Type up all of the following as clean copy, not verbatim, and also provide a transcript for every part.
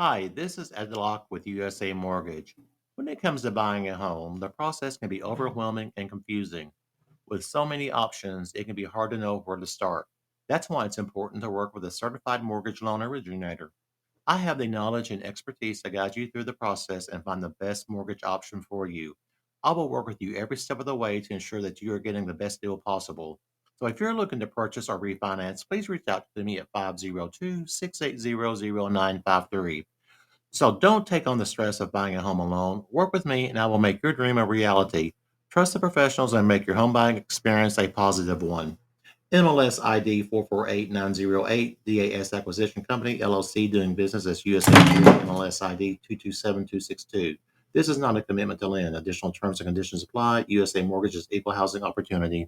Hi, this is Edlock with USA Mortgage. When it comes to buying a home, the process can be overwhelming and confusing. With so many options, it can be hard to know where to start. That's why it's important to work with a certified mortgage loan originator. I have the knowledge and expertise to guide you through the process and find the best mortgage option for you. I will work with you every step of the way to ensure that you are getting the best deal possible. So if you're looking to purchase or refinance, please reach out to me at 502-680-0953. So don't take on the stress of buying a home alone. Work with me and I will make your dream a reality. Trust the professionals and make your home buying experience a positive one. MLS ID 448908, DAS Acquisition Company, LLC, doing business as USA MLS ID 227262. This is not a commitment to lend. Additional terms and conditions apply. USA Mortgage is equal housing opportunity.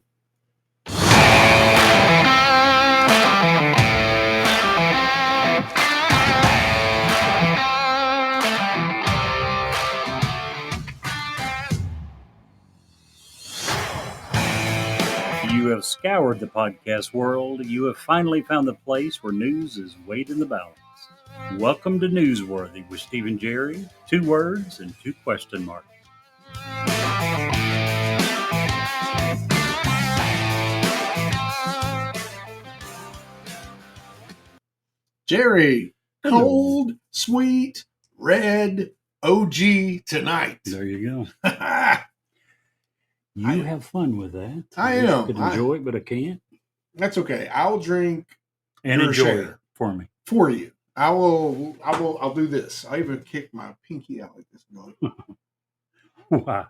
You have scoured the podcast world. You have finally found the place where news is weighed in the balance. Welcome to Newsworthy with Steve and Jerry. 2 words and 2 question marks. Jerry, Hello. cold, sweet, red, OG tonight. There you go. I You have fun with that. I wish am. I could enjoy it, but I can't. That's okay. I'll drink And your enjoy share it for me. for you. I'll do this. I even kick my pinky out like this. Wow.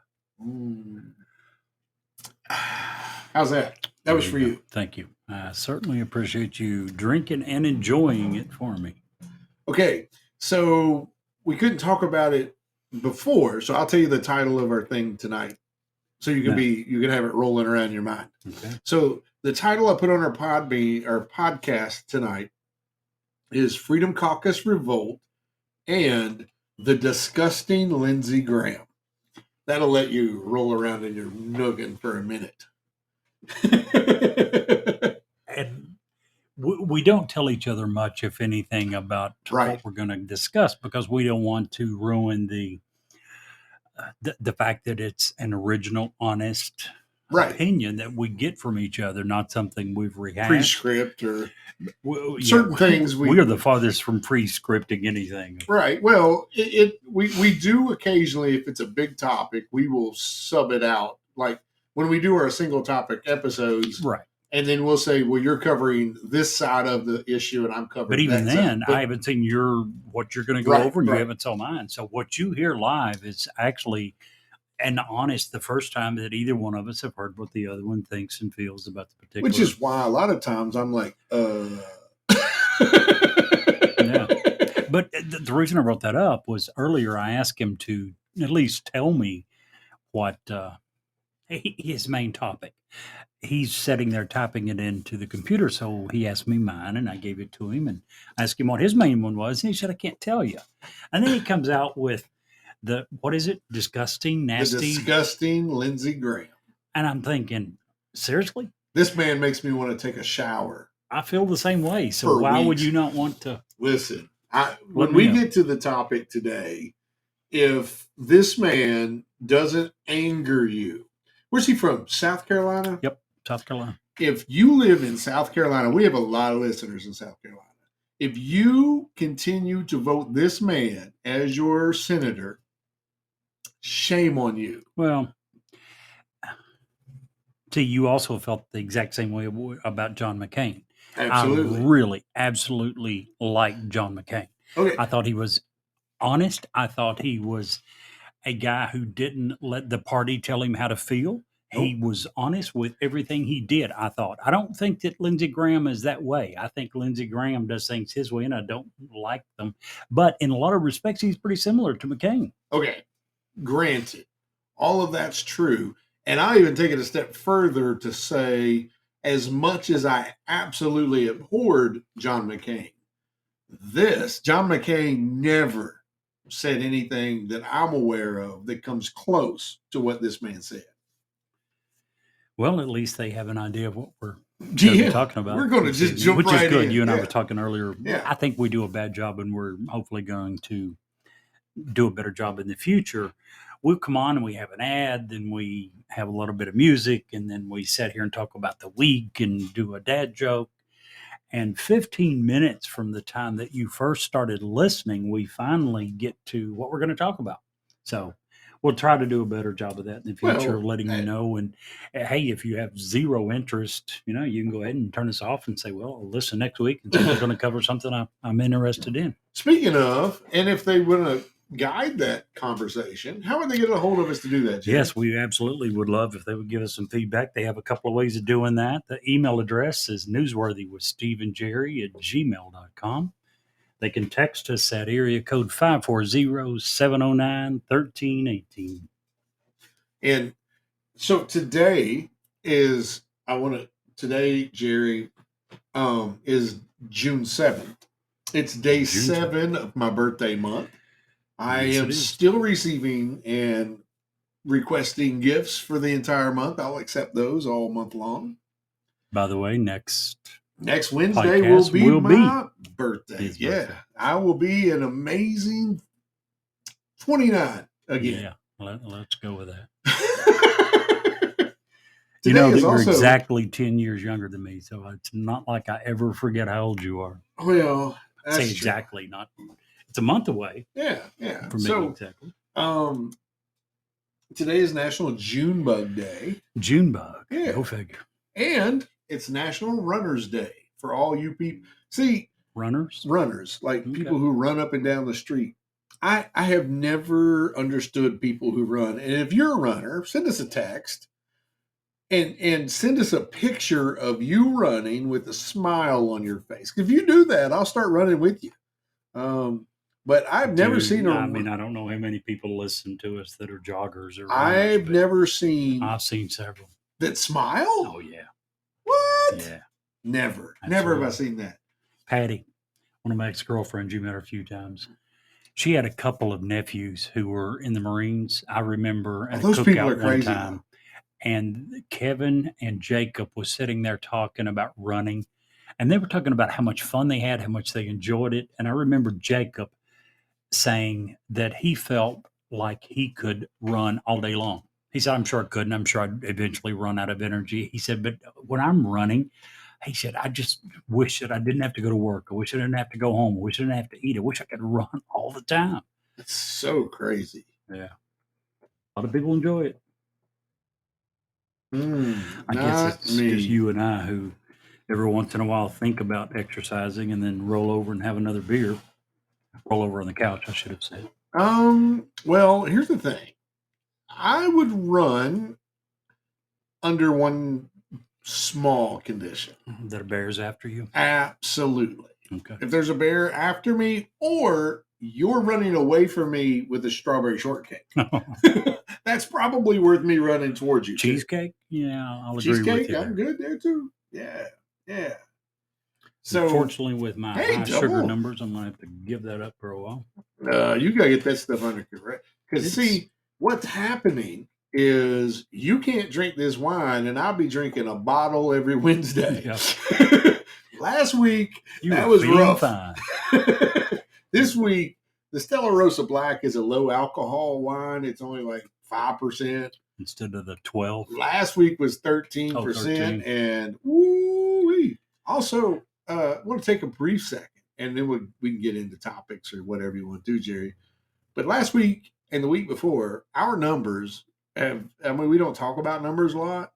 How's that? That was for you. Thank you. I certainly appreciate you drinking and enjoying it for me. Okay, so we couldn't talk about it before, so I'll tell you the title of our thing tonight, so you can have it rolling around in your mind. Okay. So the title I put on our podcast tonight is Freedom Caucus Revolt and the Disgusting Lindsey Graham. That'll let you roll around in your noggin for a minute. And we don't tell each other much, if anything, about Right. what we're going to discuss because we don't want to ruin the fact that it's an original, honest Right. opinion that we get from each other, not something we've rehashed. Prescript or Well, certain things we are the farthest from pre-scripting anything. Right. Well, we do occasionally, if it's a big topic, we will sub it out. Like when we do our single topic episodes, Right. And then we'll say, well, you're covering this side of the issue and I'm covering But even that then, side. But I haven't seen what you're going to go over, and you haven't saw mine. So what you hear live is actually and honest the first time that either one of us have heard what the other one thinks and feels about the particular. Which is why a lot of times I'm like, Yeah. But the reason I brought that up was earlier I asked him to at least tell me what his main topic. He's sitting there typing it into the computer, so he asked me mine, and I gave it to him, and I asked him what his main one was, and he said, I can't tell you. And then he comes out with what is it? Disgusting, nasty. The disgusting Lindsey Graham. And I'm thinking, seriously? This man makes me want to take a shower. I feel the same way. So why would you not want to? Listen, when we get to the topic today, if this man doesn't anger you, where's he from? South Carolina? Yep, South Carolina. If you live in South Carolina, we have a lot of listeners in South Carolina. If you continue to vote this man as your senator, shame on you. Well, see, you also felt the exact same way about John McCain. Absolutely. I really, absolutely like John McCain. Okay. I thought he was honest. I thought he was a guy who didn't let the party tell him how to feel. He was honest with everything he did, I thought. I don't think that Lindsey Graham is that way. I think Lindsey Graham does things his way, and I don't like them. But in a lot of respects, he's pretty similar to McCain. Okay. Granted, all of that's true. And I'll even take it a step further to say, as much as I absolutely abhorred John McCain, John McCain never said anything that I'm aware of that comes close to what this man said. Well, at least they have an idea of what we're going to be talking about. We're going to just jump which right is good. in. You and I Yeah. were talking earlier. Yeah. I think we do a bad job, and we're hopefully going to do a better job in the future. We'll come on and we have an ad, then we have a little bit of music, and then we sit here and talk about the week and do a dad joke. And 15 minutes from the time that you first started listening, we finally get to what we're going to talk about. So we'll try to do a better job of that in the future, Well, letting you know. And hey, if you have zero interest, you know, you can go ahead and turn us off and say, well, I'll listen next week and we're going to cover something I'm interested in. Speaking of, and if they want to guide that conversation, how would they get a hold of us to do that, Jerry? Yes, we absolutely would love if they would give us some feedback. They have a couple of ways of doing that. The email address is newsworthywithsteveandjerry@gmail.com. They can text us at area code 540-709-1318. And so today is, today, Jerry, is June 7th. It's day June 7 of my birthday month. I Yes, am it is. still receiving and requesting gifts for the entire month. I'll accept those all month long. By the way, next Wednesday podcast will will be be my birthday. his Yeah. birthday. I will be an amazing 29 again. Yeah, let's go with that. Today You know that is you're also, exactly 10 years younger than me, so it's not like I ever forget how old you are. well, I that's say true. exactly, not it's a month away Yeah. from me So, exactly. today is National Junebug Day. Junebug. Yeah. Go figure. And it's National Runners Day for all you people. See, Runners? like Okay. people who run up and down the street. I have never understood people who run. And if you're a runner, send us a text and send us a picture of you running with a smile on your face. If you do that, I'll start running with you. But I've never seen I mean, I don't know how many people listen to us that are joggers or runners, I've but never seen I've seen several. that smile. Oh yeah. What? Yeah. Never have I Absolutely. seen that. Patty, one of my ex-girlfriends, you met her a few times. She had a couple of nephews who were in the Marines. I remember at a Those people cookout are one crazy. time, and Kevin and Jacob was sitting there talking about running, and they were talking about how much fun they had, how much they enjoyed it. And I remember Jacob saying that he felt like he could run all day long. He said, I'm sure I couldn't. I'm sure I'd eventually run out of energy. He said, but when I'm running, he said, I just wish that I didn't have to go to work. I wish I didn't have to go home. I wish I didn't have to eat. I wish I could run all the time. It's so crazy. Yeah. A lot of people enjoy it. I guess it's just you and I who every once in a while think about exercising and then roll over and have another beer. Roll over on the couch, I should have said. Well, here's the thing. I would run under one small condition. That a bear's after you? Absolutely. Okay. If there's a bear after me, or you're running away from me with a strawberry shortcake, that's probably worth me running towards you. Cheesecake? Yeah, I'll agree Cheesecake, with you. I'm good there too. Yeah. So, unfortunately, with my high sugar numbers, I'm going to have to give that up for a while. You got to get that stuff under control. Because, see, what's happening is you can't drink this wine, and I'll be drinking a bottle every Wednesday. Yep. Last week, that was rough. Fine. This week, the Stella Rosa Black is a low alcohol wine. It's only like 5%. Instead of the 12. Last week was 13%. 13. And woo-wee. Also, I want to take a brief second, and then we can get into topics or whatever you want to do, Jerry. But last week and the week before, our numbers we don't talk about numbers a lot.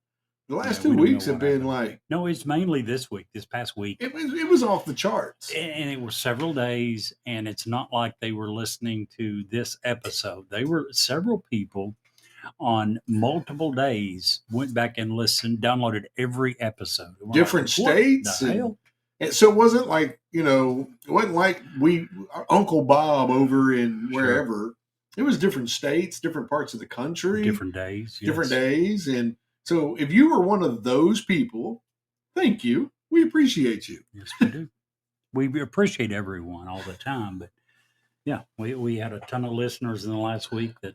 The last 2 weeks have been like... No, it's mainly this week, this past week. It was off the charts. And it was several days, and it's not like they were listening to this episode. They were several people on multiple days went back and listened, downloaded every episode. Different states. And so it wasn't like, it wasn't like Uncle Bob over in wherever. Sure. It was different states, different parts of the country. Different days. Yes. Different days. And so if you were one of those people, thank you. We appreciate you. Yes, we do. We appreciate everyone all the time. But yeah, we had a ton of listeners in the last week that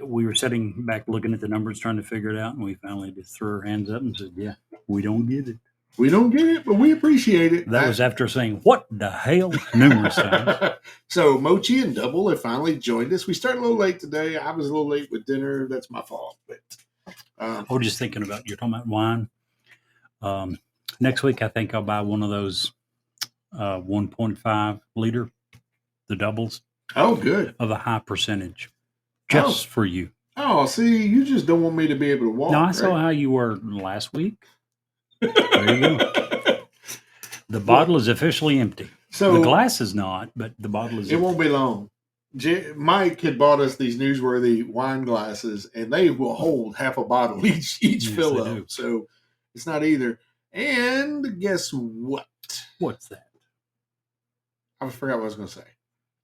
we were sitting back looking at the numbers, trying to figure it out, and we finally just threw our hands up and said, "Yeah, we don't get it." We don't get it, but we appreciate it. That was after saying "What the hell" numerous times. So Mochi and Double have finally joined us. We started a little late today. I was a little late with dinner. That's my fault. But I was just thinking about, you're talking about wine. Next week, I think I'll buy one of those 1.5 liter, the doubles oh, good. of a high percentage, just for you. Oh, see, you just don't want me to be able to walk. No, I saw how you were last week. There you go. The bottle is officially empty. So the glass is not, but the bottle is It empty. won't be long. Mike had bought us these newsworthy wine glasses, and they will hold half a bottle each Yes, fill they up. do. So it's not either. And guess what? What's that? I forgot what I was going to say.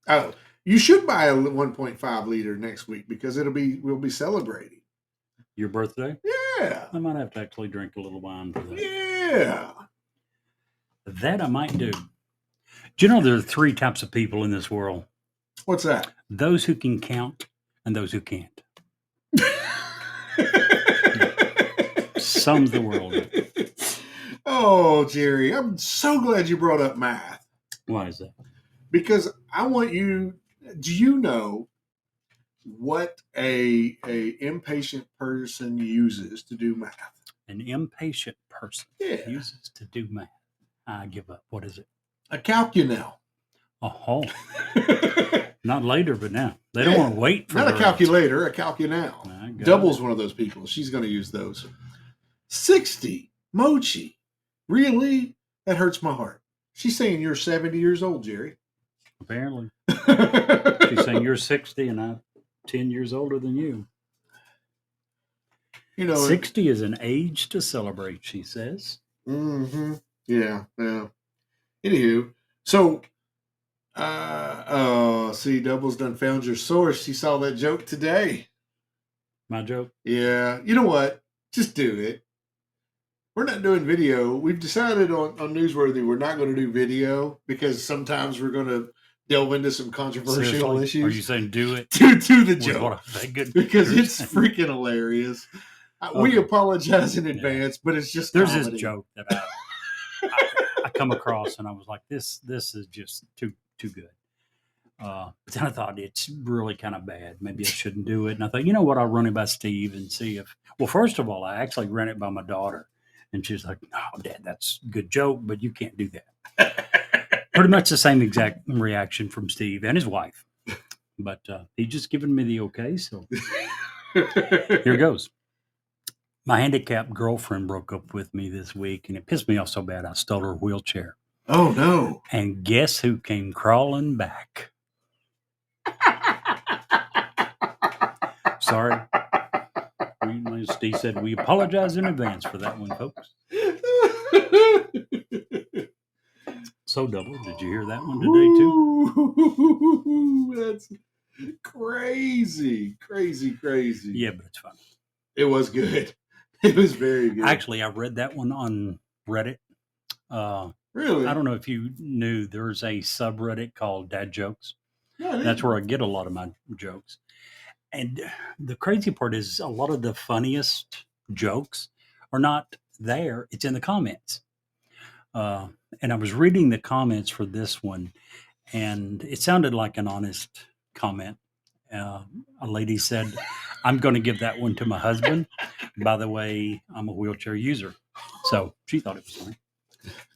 Oh, you should buy a 1.5 liter next week because we'll be celebrating. Your birthday? Yeah. I might have to actually drink a little wine for that. Yeah. That I might do. Do you know there are 3 types of people in this world? What's that? Those who can count and those who can't. Sums the world up. Oh, Jerry, I'm so glad you brought up math. Why is that? Because I want you. Do you know what a impatient person uses to do math? An impatient person Yeah. uses to do math. I give up. What is it? A calcunel. Oh, not later, but now. They don't want to wait for Not a their- calculator, a calcunel. I got Double's it. one of those people. She's going to use those. 60. Mochi. Really? That hurts my heart. She's saying you're 70 years old, Jerry. Apparently. She's saying you're 60 and I'm 10 years older than you. You know, 60 is an age to celebrate, she says. Mm-hmm. Yeah. Anywho, so see, Double's done found your source. She saw that joke today. My joke? Yeah. You know what? Just do it. We're not doing video. We've decided on Newsworthy we're not going to do video because sometimes we're going to delve into some controversial Seriously? issues. Are you saying do it? to the With joke? what a good Because it's person. freaking hilarious. We Okay. apologize in advance, but it's just There's comedy. this joke that I come across and I was like, this is just too good. But then I thought it's really kind of bad. Maybe I shouldn't do it. And I thought, you know what? I'll run it by Steve and see if. Well, first of all, I actually ran it by my daughter, and she's like, "Oh, Dad, that's a good joke, but you can't do that." Pretty much the same exact reaction from Steve and his wife, but he's just given me the okay. So here goes. My handicapped girlfriend broke up with me this week, and it pissed me off so bad I stole her wheelchair. Oh no! And guess who came crawling back? Sorry. Steve said, we apologize in advance for that one, folks. So, Double, did you hear that one today, too? Ooh, that's crazy. Yeah, but it's fun. It was good. It was very good. Actually, I read that one on Reddit. Really? I don't know if you knew there's a subreddit called Dad Jokes. No, I didn't. That's where I get a lot of my jokes. And the crazy part is a lot of the funniest jokes are not there. It's in the comments. And I was reading the comments for this one, and it sounded like an honest comment. A lady said, I'm going to give that one to my husband. By the way, I'm a wheelchair user. So she thought it was funny.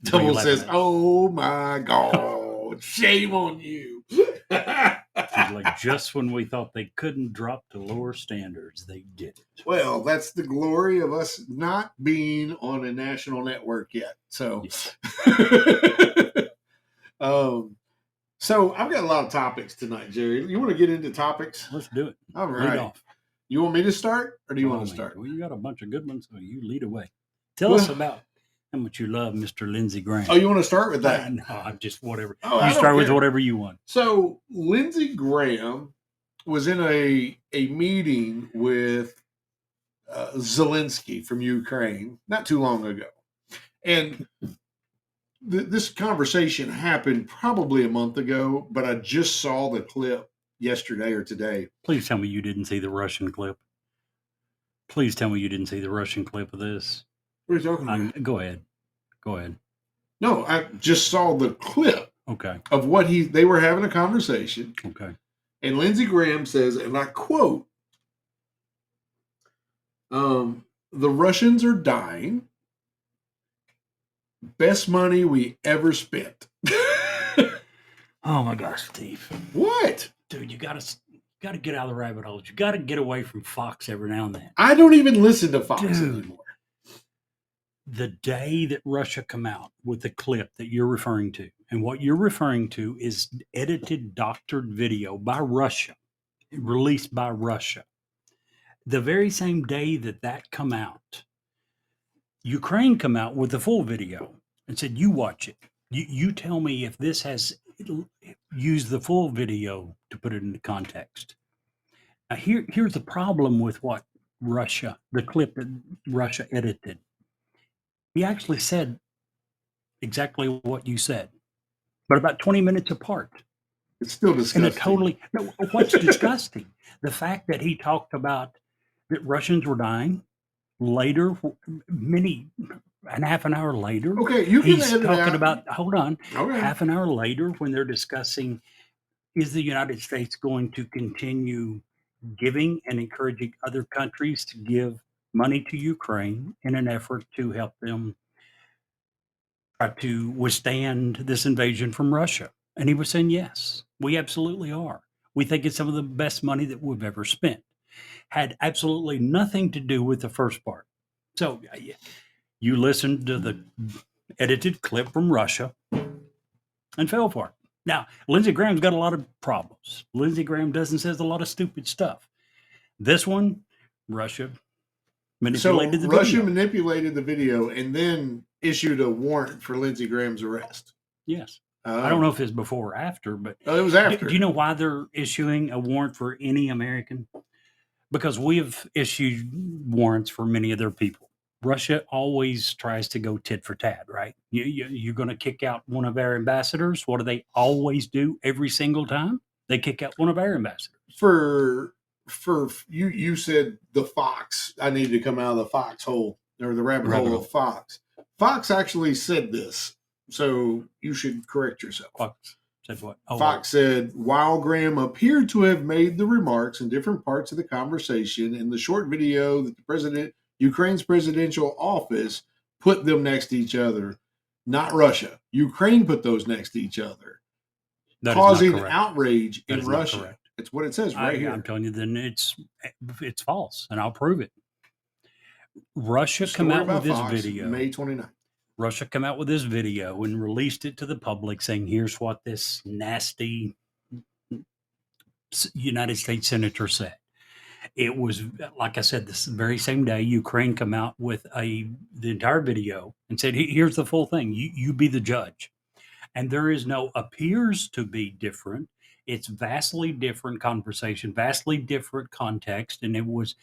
Double Laughing says, at it. "Oh my God, shame on you." She's like, just when we thought they couldn't drop to lower standards, they did it. Well, that's the glory of us not being on a national network yet. So, so I've got a lot of topics tonight, Jerry. You want to get into topics? Let's do it. All Lead right. off. You want me to start, or do you want to man. start? Well, you got a bunch of good ones, so you lead away. Tell us about how much you love Mr. Lindsey Graham. Oh, you want to start with that? No, I'm just whatever. Oh, I You don't start with care. whatever you want. So Lindsey Graham was in a meeting with Zelensky from Ukraine not too long ago, and this conversation happened probably a month ago. But I just saw the clip yesterday or today. Please tell me you didn't see the Russian clip. Please tell me you didn't see the Russian clip of this. What are you talking about? Go ahead. Go ahead. No, I just saw the clip Okay. of what they were having a conversation. Okay. And Lindsey Graham says, and I quote, the Russians are dying. Best money we ever spent. Oh my gosh, Steve. What? Dude, you gotta get out of the rabbit holes. You gotta get away from Fox every now and then. I don't even listen to Fox Dude. anymore. The day that Russia come out with the clip that you're referring to, and what you're referring to is edited, doctored video by Russia, released by Russia. The very same day that come out, Ukraine come out with the full video and said, "You watch it. You tell me if this has used the full video to put it into context." Now, here's the problem with what the clip that Russia edited. He actually said exactly what you said, but about 20 minutes apart. It's still disgusting. What's disgusting? The fact that he talked about that Russians were dying later, half an hour later. Okay, you can he's edit talking out. about, hold on, Okay. half an hour later when they're discussing, is the United States going to continue giving and encouraging other countries to give money to Ukraine in an effort to help them try to withstand this invasion from Russia? And he was saying, yes, we absolutely are. We think it's some of the best money that we've ever spent. Had absolutely nothing to do with the first part. So you listened to the edited clip from Russia and fell for it. Now, Lindsey Graham's got a lot of problems. Lindsey Graham says a lot of stupid stuff. This one, Russia manipulated the video. Russia manipulated the video and then issued a warrant for Lindsey Graham's arrest. Yes. I don't know if it's before or after, but it was after. Do you know why they're issuing a warrant for any American? Because we have issued warrants for many of their people. Russia always tries to go tit for tat, right? You're going to kick out one of our ambassadors. What do they always do every single time? They kick out one of our ambassadors. For you said the Fox. I need to come out of the foxhole or the rabbit hole of Fox. Fox actually said this, so you should correct yourself. Fox said what? Fox said, while Graham appeared to have made the remarks in different parts of the conversation, in the short video that the Ukraine's presidential office put them next to each other, not Russia. Ukraine put those next to each other, causing outrage in Russia. It's what it says right here. I'm telling you, then it's false, and I'll prove it. Russia come out with this video. May 29th. Russia come out with this video and released it to the public saying, here's what this nasty United States senator said. It was, like I said, this very same day, Ukraine come out with the entire video and said, here's the full thing. You be the judge. And there is no appears to be different. It's vastly different conversation, vastly different context. And it was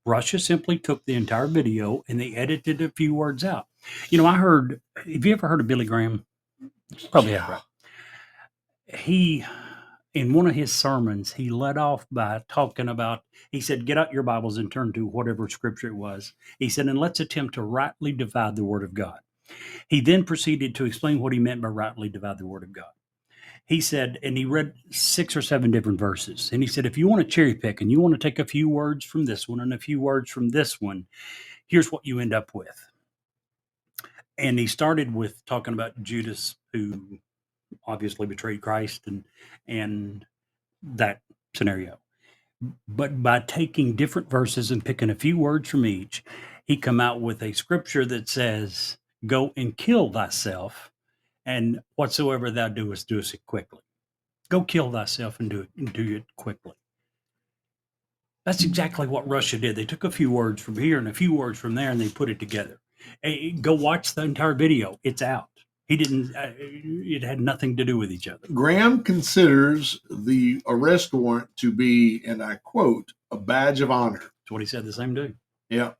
Russia simply took the entire video and they edited a few words out. You know, have you ever heard of Billy Graham? Probably have, right? He, in one of his sermons, he led off by talking about, he said, get out your Bibles and turn to whatever scripture it was. He said, and let's attempt to rightly divide the word of God. He then proceeded to explain what he meant by rightly divide the word of God. He said, and he read 6 or 7 different verses. And he said, if you want to cherry pick and you want to take a few words from this one and a few words from this one, here's what you end up with. And he started with talking about Judas, who obviously betrayed Christ and that scenario. But by taking different verses and picking a few words from each, he come out with a scripture that says, go and kill thyself, and whatsoever thou doest, doest it quickly. Go kill thyself and do it quickly. That's exactly what Russia did. They took a few words from here and a few words from there, and they put it together. Hey, go watch the entire video. It's out. He didn't. It had nothing to do with each other. Graham considers the arrest warrant to be, and I quote, a badge of honor. That's what he said the same day. Yeah.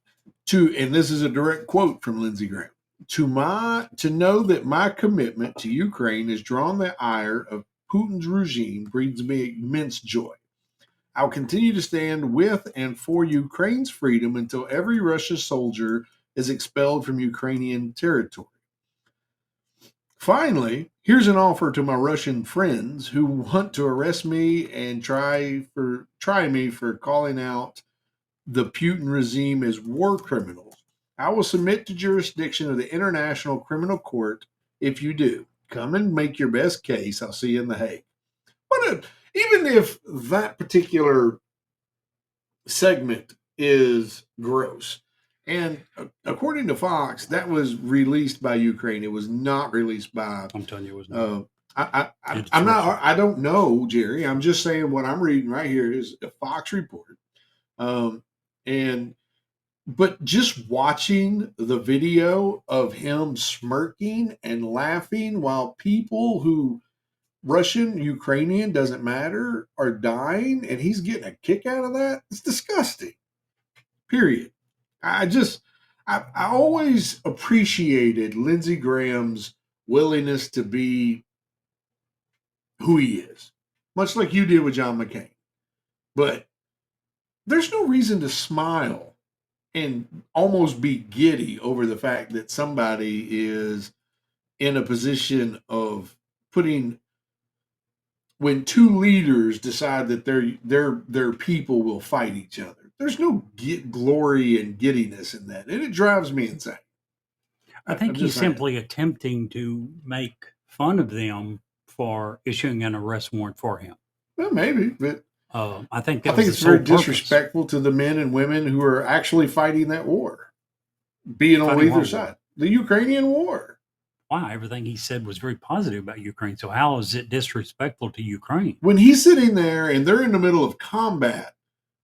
And this is a direct quote from Lindsey Graham. To know that my commitment to Ukraine has drawn the ire of Putin's regime brings me immense joy. I'll continue to stand with and for Ukraine's freedom until every Russian soldier is expelled from Ukrainian territory. Finally, here's an offer to my Russian friends who want to arrest me and try me for calling out the Putin regime as war criminals. I will submit to jurisdiction of the International Criminal Court if you do. Come and make your best case. I'll see you in The Hague. Even if that particular segment is gross, and according to Fox, that was released by Ukraine. It was not released by. I'm telling you, it was not. I'm not. I don't know, Jerry. I'm just saying what I'm reading right here is a Fox report. But just watching the video of him smirking and laughing while people who Russian, Ukrainian, doesn't matter, are dying, and he's getting a kick out of that. It's disgusting. Period. I always appreciated Lindsey Graham's willingness to be who he is, much like you did with John McCain. But there's no reason to smile and almost be giddy over the fact that somebody is in a position of putting, when two leaders decide that their people will fight each other. There's no glory and giddiness in that, and it drives me insane. I think he's simply attempting to make fun of them for issuing an arrest warrant for him. Well, maybe, but I think it's very disrespectful to the men and women who are actually fighting that war, being on either side. The Ukrainian war. Wow, everything he said was very positive about Ukraine. So how is it disrespectful to Ukraine? When he's sitting there and they're in the middle of combat,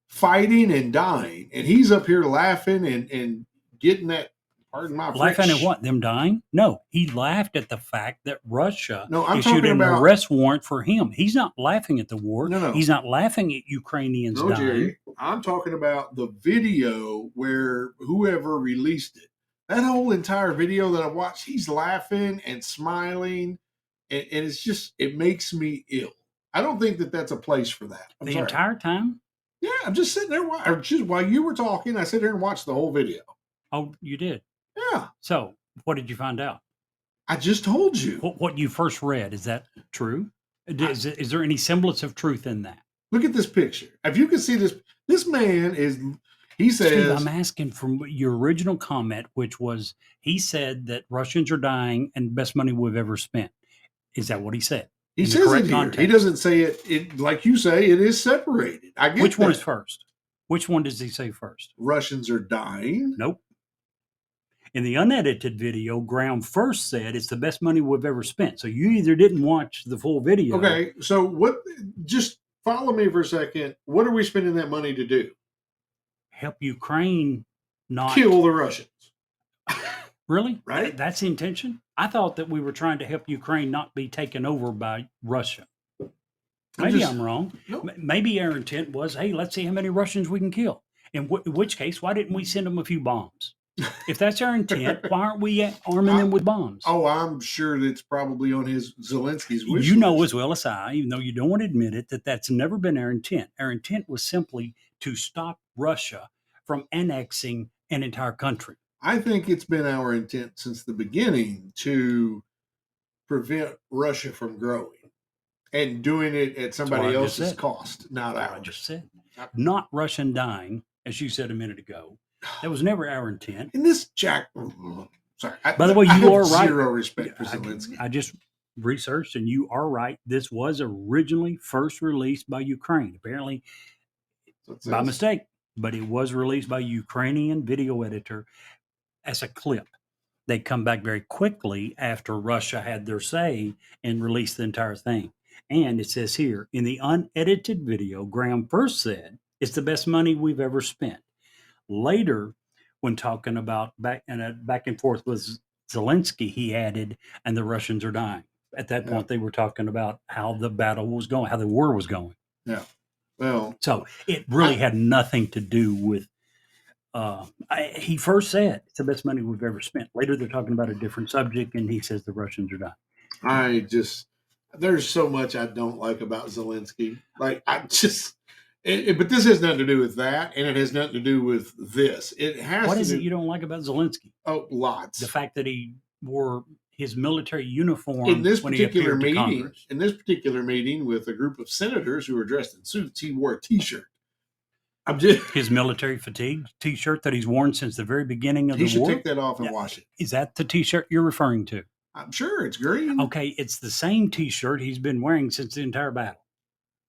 fighting and dying, and he's up here laughing and getting that, pardon my French. Laughing at what? Them dying? No, he laughed at the fact that Russia issued an about, arrest warrant for him. He's not laughing at the war. No. He's not laughing at Ukrainians dying. Jerry, I'm talking about the video where whoever released it. That whole entire video that I watched, he's laughing and smiling, and it's just, it makes me ill. I don't think that that's a place for that. The entire time? Yeah, I'm just sitting there, while you were talking, I sit here and watch the whole video. Oh, you did? Yeah. So, what did you find out? I just told you. What you first read, is that true? Is there any semblance of truth in that? Look at this picture. If you can see this man is, he says... Steve, I'm asking from your original comment, which was, he said that Russians are dying and best money we've ever spent. Is that what he said? He says it here. He doesn't say it like you say, it is separated. I get Which that. one is first? Which one does he say first? Russians are dying. Nope. In the unedited video, Graham first said it's the best money we've ever spent. So you either didn't watch the full video. Okay, so just follow me for a second. What are we spending that money to do? Help Ukraine not kill the Russians. Really? Right? That's the intention? I thought that we were trying to help Ukraine not be taken over by Russia. Maybe I'm wrong. No. Maybe our intent was, hey, let's see how many Russians we can kill. In which case, why didn't we send them a few bombs? If that's our intent, why aren't we arming them with bombs? Oh, I'm sure that's probably on Zelensky's wish You know list. as well as I, even though you don't want to admit it, that that's never been our intent. Our intent was simply to stop Russia from annexing an entire country. I think it's been our intent since the beginning to prevent Russia from growing and doing it at somebody else's cost, not ours. I just said. Not Russian dying, as you said a minute ago. That was never our intent. And this Jack, sorry. By the way, you are right. Zero respect for Zelensky. I just researched, and you are right. This was originally first released by Ukraine, apparently by mistake, but it was released by a Ukrainian video editor as a clip. They come back very quickly after Russia had their say and released the entire thing. And it says here, in the unedited video, Graham first said, it's the best money we've ever spent. Later, when talking about back and forth with Zelensky, he added, and the Russians are dying. At that point, they were talking about how the battle was going, how the war was going. Yeah. Well, so it really had nothing to do with, he first said, it's the best money we've ever spent. Later, they're talking about a different subject, and he says the Russians are dying. There's so much I don't like about Zelensky. Like I just, but this has nothing to do with that, and it has nothing to do with this. It has What to is do. it you don't like about Zelensky? Oh, lots. The fact that he wore his military In uniform this when he particular appeared to meeting, Congress. in this particular meeting with a group of senators who were dressed in suits, he wore a T-shirt. I'm just. His military fatigue T-shirt that he's worn since the very beginning of He the should war. take that off and Yeah. wash it. Is that the T-shirt you're referring to? I'm sure it's green. Okay, it's the same T-shirt he's been wearing since the entire battle.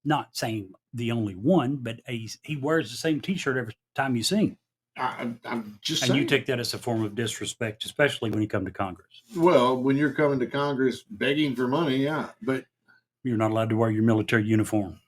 Not saying the only one, but he wears the same T-shirt every time you see him. I'm just And saying. you take that as a form of disrespect, especially when you come to Congress. Well, when you're coming to Congress begging for money, yeah, but You're not allowed to wear your military uniform.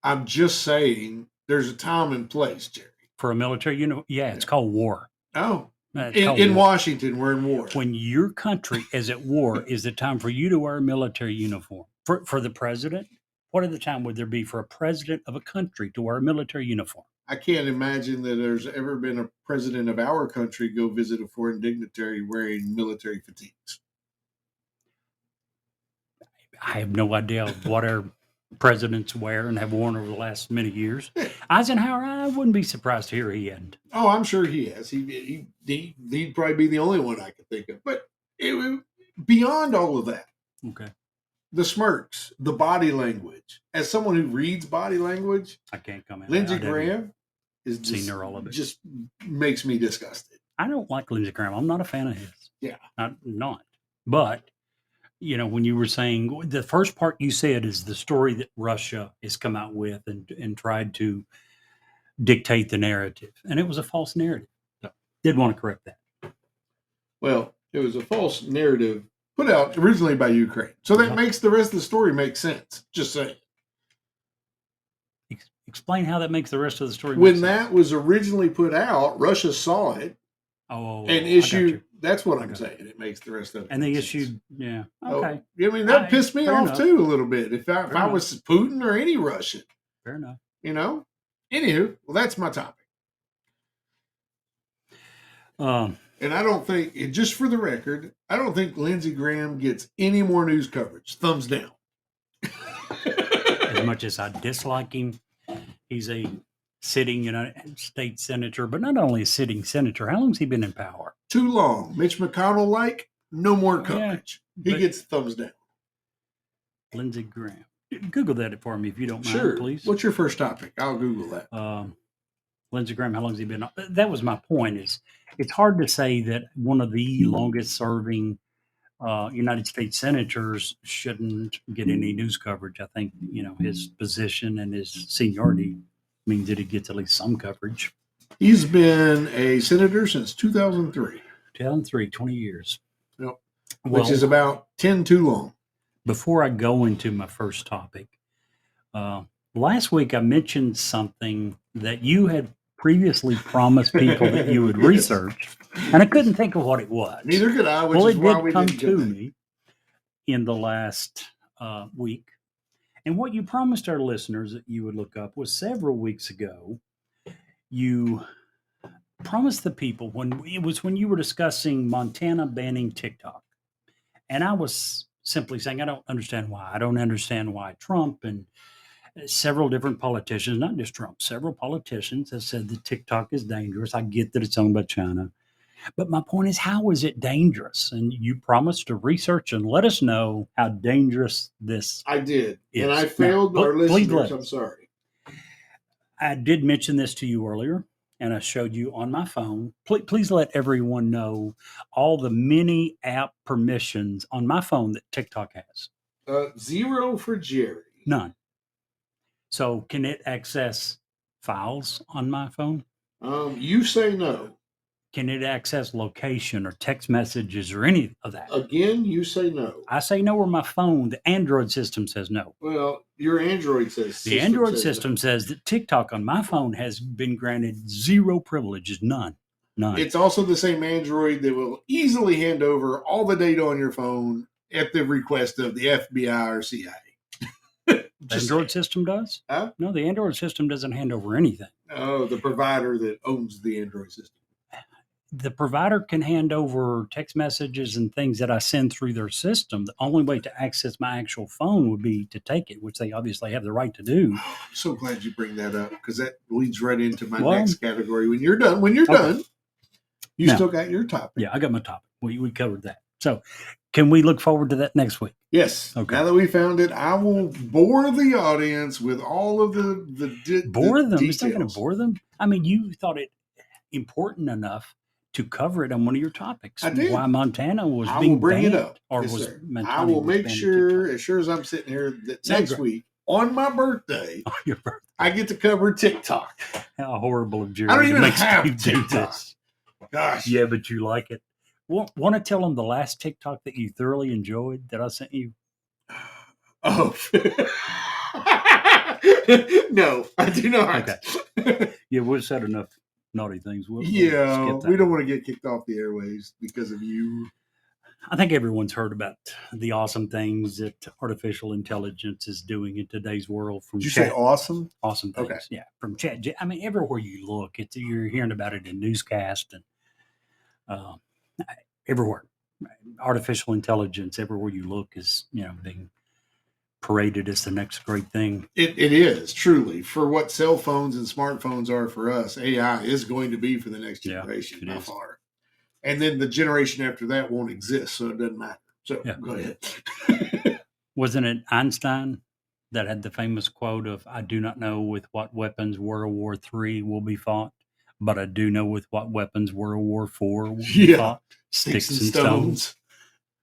I'm just saying there's a time and place, Jerry. For a military uniform, yeah, it's called war. Oh, It's called in war. Washington, we're in war. When your country is at war, is the time for you to wear a military uniform. For the president, what other time would there be for a president of a country to wear a military uniform? I can't imagine that there's ever been a president of our country go visit a foreign dignitary wearing military fatigues. I have no idea what our presidents wear and have worn over the last many years. Eisenhower, I wouldn't be surprised to hear he hadn't. Oh, I'm sure he has. He'd probably be the only one I could think of. But beyond all of that, Okay. the smirks, the body language. As someone who reads body language, I can't comment. Lindsey I haven't Graham is seen all of it. just makes me disgusted. I don't like Lindsey Graham. I'm not a fan of his. Yeah. I'm not. But, when you were saying the first part you said is the story that Russia has come out with and tried to dictate the narrative. And it was a false narrative. So did want to correct that. Well, it was a false narrative put out originally by Ukraine. So that makes the rest of the story make sense. Just saying. Explain how that makes the rest of the story. When that was originally put out, Russia saw it and issued. That's what I'm saying. It makes the rest of it. And they make issued, sense. yeah. Okay. I mean, that pissed me fair off enough. too a little bit. If I was Putin or any Russian, Fair enough. Anywho, well, that's my topic. And I don't think, just for the record, I don't think Lindsey Graham gets any more news coverage. Thumbs down. As much as I dislike him, he's a sitting United States senator, but not only a sitting senator. How long has he been in power? Too long. Mitch McConnell no more coverage. He gets thumbs down. Lindsey Graham. Google that for me if you don't mind, Sure. please. What's your first topic? I'll Google that. Lindsey Graham, how long has he been? That was my point. Is it's hard to say that one of the longest serving United States senators shouldn't get any news coverage. I think his position and his seniority means that he gets at least some coverage. He's been a senator since 2003. 2003, 20 years. Yep. Which is about 10 too long. Before I go into my first topic, last week I mentioned something that you had previously promised people that you would research, and I couldn't think of what it was. Neither could I, which Well, is it why did we come didn't to get that. me in the last week. And what you promised our listeners that you would look up was several weeks ago. You promised the people when you were discussing Montana banning TikTok. And I was simply saying, I don't understand why. I don't understand why Trump and several different politicians, not just Trump, several politicians have said that TikTok is dangerous. I get that it's owned by China. But my point is, how is it dangerous? And you promised to research and let us know how dangerous this I did. is. And I failed our please listeners. let I'm us. sorry. I did mention this to you earlier, and I showed you on my phone. Please let everyone know all the many app permissions on my phone that TikTok has. 0 for Jerry. None. So can it access files on my phone? You say no. Can it access location or text messages or any of that? Again, you say no. I say no, or my phone, the Android system says no. Well, your Android says The Android system says that TikTok on my phone has been granted 0 privileges, none. It's also the same Android that will easily hand over all the data on your phone at the request of the FBI or CIA. The Android system does? Huh? No, the Android system doesn't hand over anything. Oh, the provider that owns the Android system. the provider can hand over text messages and things that I send through their system. The only way to access my actual phone would be to take it, which they obviously have the right to do. I'm so glad you bring that up because that leads right into my Well, next category. When you're done, you Now, still got your topic. Yeah, I got my topic. We covered that. So can we look forward to that next week? Yes. Okay. Now that we found it, I will bore the audience with all of Bore the them? It's not going to details. bore them. I mean, you thought it important enough to cover it on one of your topics. I did. Why Montana was I being will bring banned, it up. or Yes, was sir. Montana I will was make banned sure, TikTok? as sure as I'm sitting here, that Sounds next great. week on my birthday, On your birthday. I get to cover TikTok. How horrible of Jerry I don't to even make have Steve do TikTok. this. Gosh. Yeah, but you like it. Want to tell them the last TikTok that you thoroughly enjoyed that I sent you? Oh. No, I do not. Okay. Yeah, we've said enough naughty things. We'll Yeah, skip that we don't one. want to get kicked off the airwaves because of you. I think everyone's heard about the awesome things that artificial intelligence is doing in today's world. From Did you say awesome? awesome things? Okay. Yeah, from chat. I mean, everywhere you look, you're hearing about it in newscasts and uh, everywhere. Artificial intelligence, everywhere you look, is being paraded as the next great thing. It is truly for what cell phones and smartphones are for us. AI is going to be for the next generation it by is. far, and then the generation after that won't exist, so it doesn't matter. So Yeah. go ahead. Wasn't it Einstein that had the famous quote of, "I do not know with what weapons World War III will be fought, but I do know with what weapons World War IV will be Yeah. fought. Sticks and stones.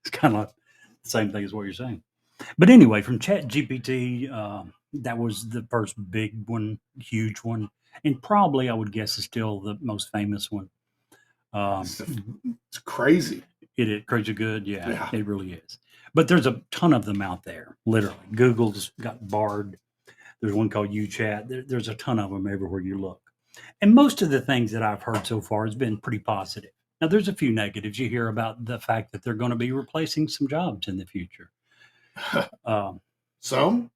It's kind of like the same thing as what you're saying. But anyway, from ChatGPT, that was the first big one, huge one, and probably I would guess is still the most famous one. It's crazy. It is crazy good. Yeah. Yeah, it really is. But there's a ton of them out there, literally. Google's got Bard. There's one called UChat. There's a ton of them everywhere you look. And most of the things that I've heard so far has been pretty positive. Now, there's a few negatives. You hear about the fact that they're going to be replacing some jobs in the future. Some?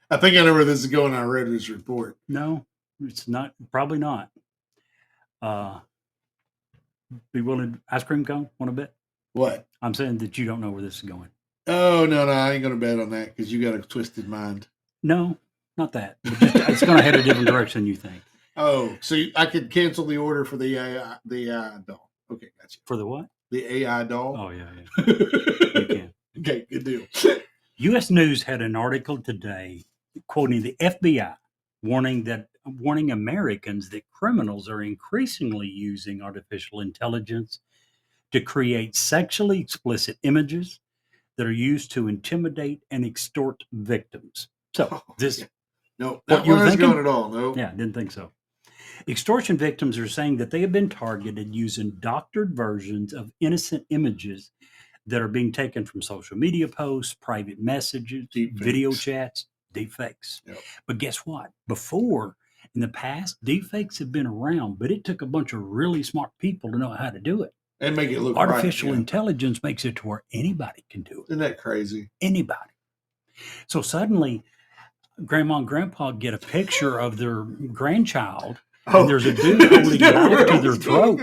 I think I know where this is going. I read his report. No, it's not. Probably not. Be willing, ice cream cone? Want a bit? What? I'm saying that you don't know where this is going. Oh, no, I ain't going to bet on that because you got a twisted mind. No, not that. But it's going to head a different direction than you think. Oh, so I could cancel the order for the AI doll. Okay, gotcha. For the what? The AI doll. Oh, yeah. You can. Okay, good deal. U.S. News had an article today quoting the FBI, warning Americans that criminals are increasingly using artificial intelligence to create sexually explicit images that are used to intimidate and extort victims. So this, no, what that you were wasn't thinking? going at all. No. Yeah, didn't think so. Extortion victims are saying that they have been targeted using doctored versions of innocent images that are being taken from social media posts, private messages, Deep video fakes. chats, deepfakes. Yep. But guess what? Before, in the past, deepfakes have been around, but it took a bunch of really smart people to know how to do it. And make it look Artificial right. intelligence makes it to where anybody can do it. Isn't that crazy? Anybody. So suddenly, grandma and grandpa get a picture of their grandchild, and there's a dude holding a knife to their throat.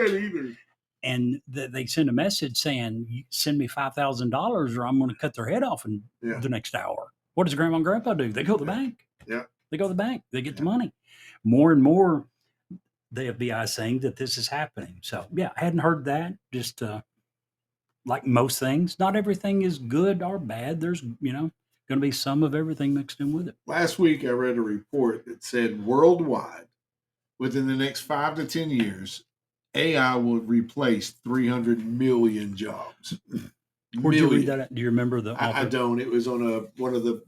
And they send a message saying, "Send me $5,000 or I'm going to cut their head off in the next hour." What does grandma and grandpa do? They go to the bank. Yeah. They go to the bank. They get the money. More and more, the FBI is saying that this is happening. So, yeah, I hadn't heard that. Just like most things, not everything is good or bad. There's, going to be some of everything mixed in with it. Last week, I read a report that said worldwide, within the next 5 to 10 years, AI will replace 300 million jobs. Where'd you read that at? Do you remember the author? I don't. It was on one of the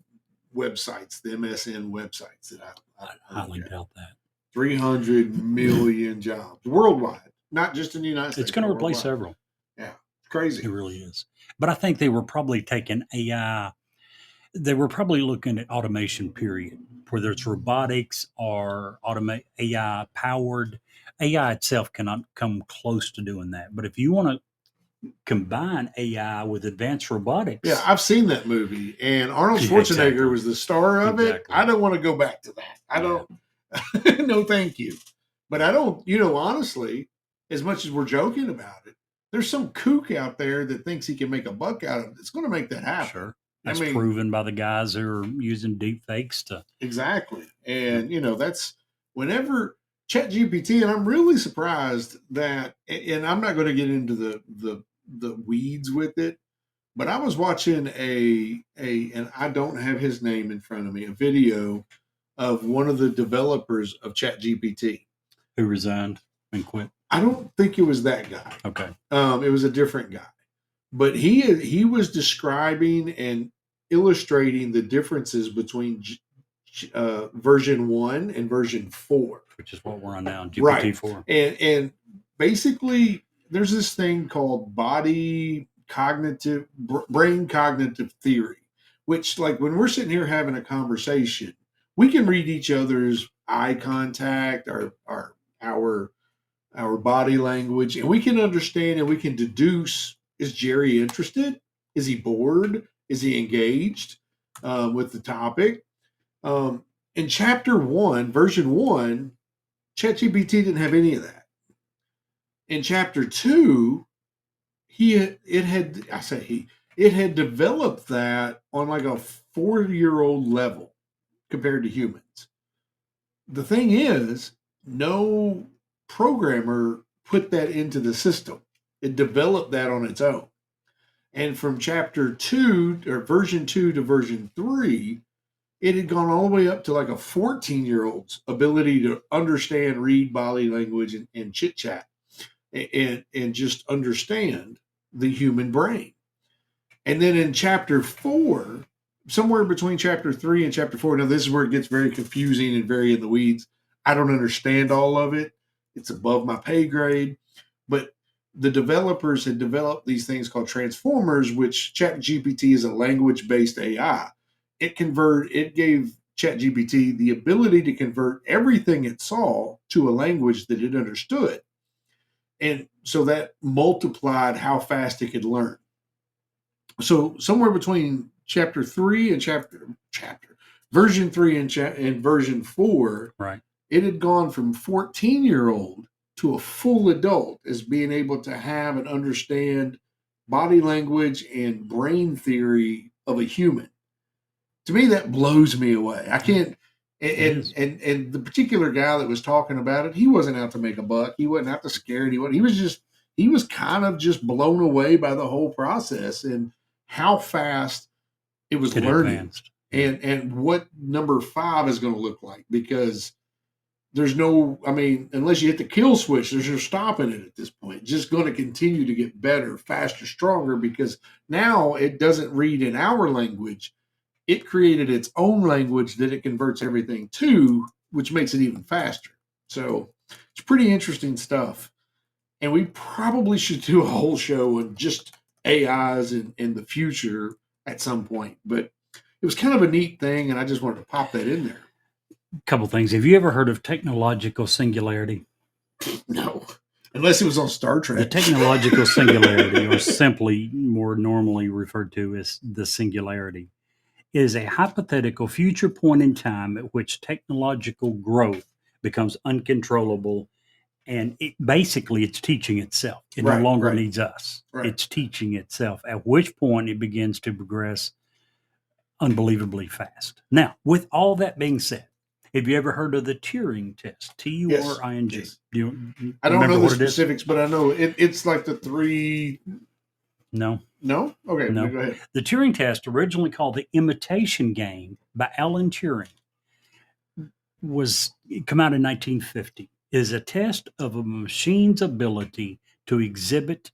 websites, the MSN websites that I highly doubt that. 300 million jobs worldwide, not just in the United States. It's going to replace several. Yeah, it's crazy. It really is. But I think they were probably taking AI. They were probably looking at automation, period, whether it's robotics or AI powered. AI itself cannot come close to doing that. But if you want to combine AI with advanced robotics. Yeah, I've seen that movie, and Arnold Schwarzenegger was the star of it. I don't want to go back to that. I don't. No, thank you. But I don't, honestly, as much as we're joking about it, there's some kook out there that thinks he can make a buck out of it. It's going to make that happen. Sure. I That's mean, proven by the guys who are using deep fakes to. exactly. And, that's whenever ChatGPT, and I'm really surprised that, and I'm not going to get into the weeds with it, but I was watching and I don't have his name in front of me, a video of one of the developers of ChatGPT. Who resigned and quit? I don't think it was that guy. Okay. It was a different guy, but he was describing and illustrating the differences between version 1 and version 4, which is what we're on now, GPT-4. Right. And basically, there's this thing called brain cognitive theory, which, like, when we're sitting here having a conversation, we can read each other's eye contact, our body language, and we can understand and we can deduce: is Jerry interested? Is he bored? Is he engaged with the topic? In chapter 1, version 1, ChatGPT didn't have any of that. In chapter 2, it had developed that on like a 4-year-old level compared to humans. The thing is, no programmer put that into the system. It developed that on its own. And from chapter 2 or version 2 to version 3, it had gone all the way up to like a 14-year-old's ability to understand, read body language and chit chat and just understand the human brain. And then in chapter 4, somewhere between chapter 3 and chapter 4, now this is where it gets very confusing and very in the weeds. I don't understand all of it. It's above my pay grade. But the developers had developed these things called transformers, which ChatGPT is a language-based AI. It gave ChatGPT the ability to convert everything it saw to a language that it understood. And so that multiplied how fast it could learn. So somewhere between chapter 3 and version 3 and version 4, right, it had gone from 14-year-old to a full adult as being able to have and understand body language and brain theory of a human. To me, that blows me away. I can't. And the particular guy that was talking about it, he wasn't out to make a buck. He wasn't out to scare anyone. He was kind of just blown away by the whole process and how fast it was learning, and what number 5 is going to look like, because there's unless you hit the kill switch, there's no stopping it at this point. It's just going to continue to get better, faster, stronger, because now it doesn't read in our language. It created its own language that it converts everything to, which makes it even faster. So it's pretty interesting stuff. And we probably should do a whole show on just AIs in the future at some point. But it was kind of a neat thing, and I just wanted to pop that in there. A couple things. Have you ever heard of technological singularity? No. Unless it was on Star Trek. The technological singularity, or simply more normally referred to as the singularity, is a hypothetical future point in time at which technological growth becomes uncontrollable, and it's teaching itself. It no longer needs us. Right. It's teaching itself, at which point it begins to progress unbelievably fast. Now, with all that being said, have you ever heard of the Turing test? Turing. Yes. I don't know the specifics, but I know it's like the 3. No. No? Okay, no. Go ahead. The Turing test, originally called the Imitation Game by Alan Turing, come out in 1950. Is a test of a machine's ability to exhibit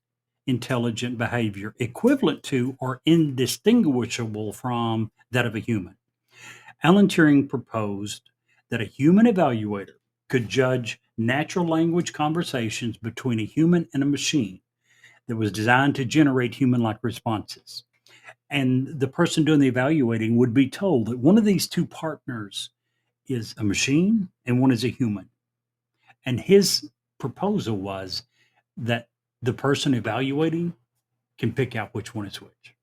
intelligent behavior equivalent to or indistinguishable from that of a human. Alan Turing proposed that a human evaluator could judge natural language conversations between a human and a machine that was designed to generate human-like responses. And the person doing the evaluating would be told that one of these two partners is a machine and one is a human. And his proposal was that the person evaluating can pick out which one is which.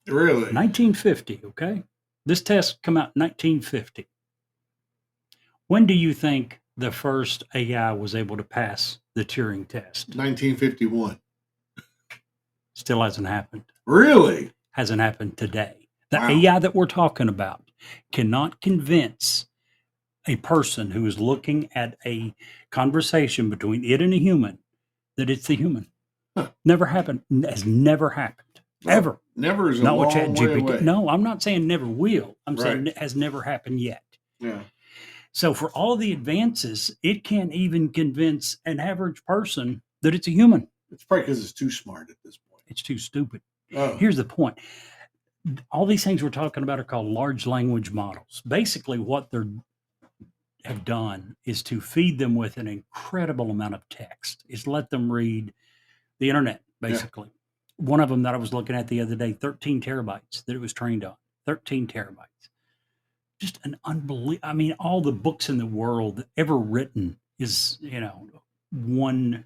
Really? 1950, okay? This test came out in 1950. When do you think the first AI was able to pass the Turing test. 1951. Still hasn't happened. Really? Hasn't happened today. The Wow. AI that we're talking about cannot convince a person who is looking at a conversation between it and a human that it's the human. Huh. Never happened. Has never happened. No, Ever. never is a Not with long way ChatGPT. away. No, I'm not saying never will. I'm saying Right. it has never happened yet. Yeah. So for all the advances, it can't even convince an average person that it's a human. It's probably because it's too smart at this point. It's too stupid. Oh. Here's the point. All these things we're talking about are called large language models. Basically, what they have done is to feed them with an incredible amount of text. Is let them read the internet, basically. Yeah. One of them that I was looking at the other day, 13 terabytes that it was trained on. 13 terabytes. Just an unbelievable. I mean, all the books in the world ever written is, 1/10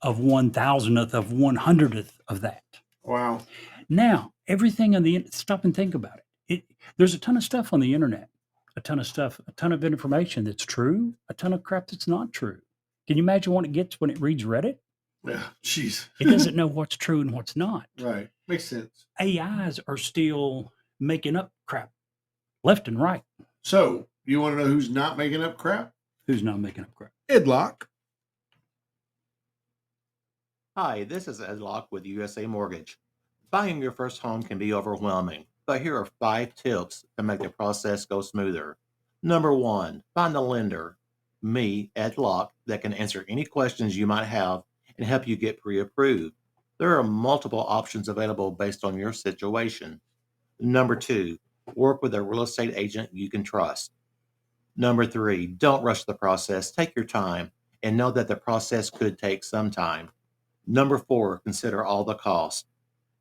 of 1,000th of 100th of that. Wow. Now, everything on the stop and think about it. There's a ton of stuff on the internet, a ton of information that's true, a ton of crap that's not true. Can you imagine what it gets when it reads Reddit? Yeah, jeez. It doesn't know what's true and what's not. Right. Makes sense. AIs are still making up crap left and right. So, you want to know who's not making up crap? Who's not making up crap? Edlock. Hi, this is Ed Locke with USA Mortgage. Buying your first home can be overwhelming, but here are 5 tips to make the process go smoother. Number 1, find a lender, me, Ed Locke, that can answer any questions you might have and help you get pre-approved. There are multiple options available based on your situation. Number 2, work with a real estate agent you can trust. Number 3, don't rush the process. Take your time and know that the process could take some time. Number 4, consider all the costs.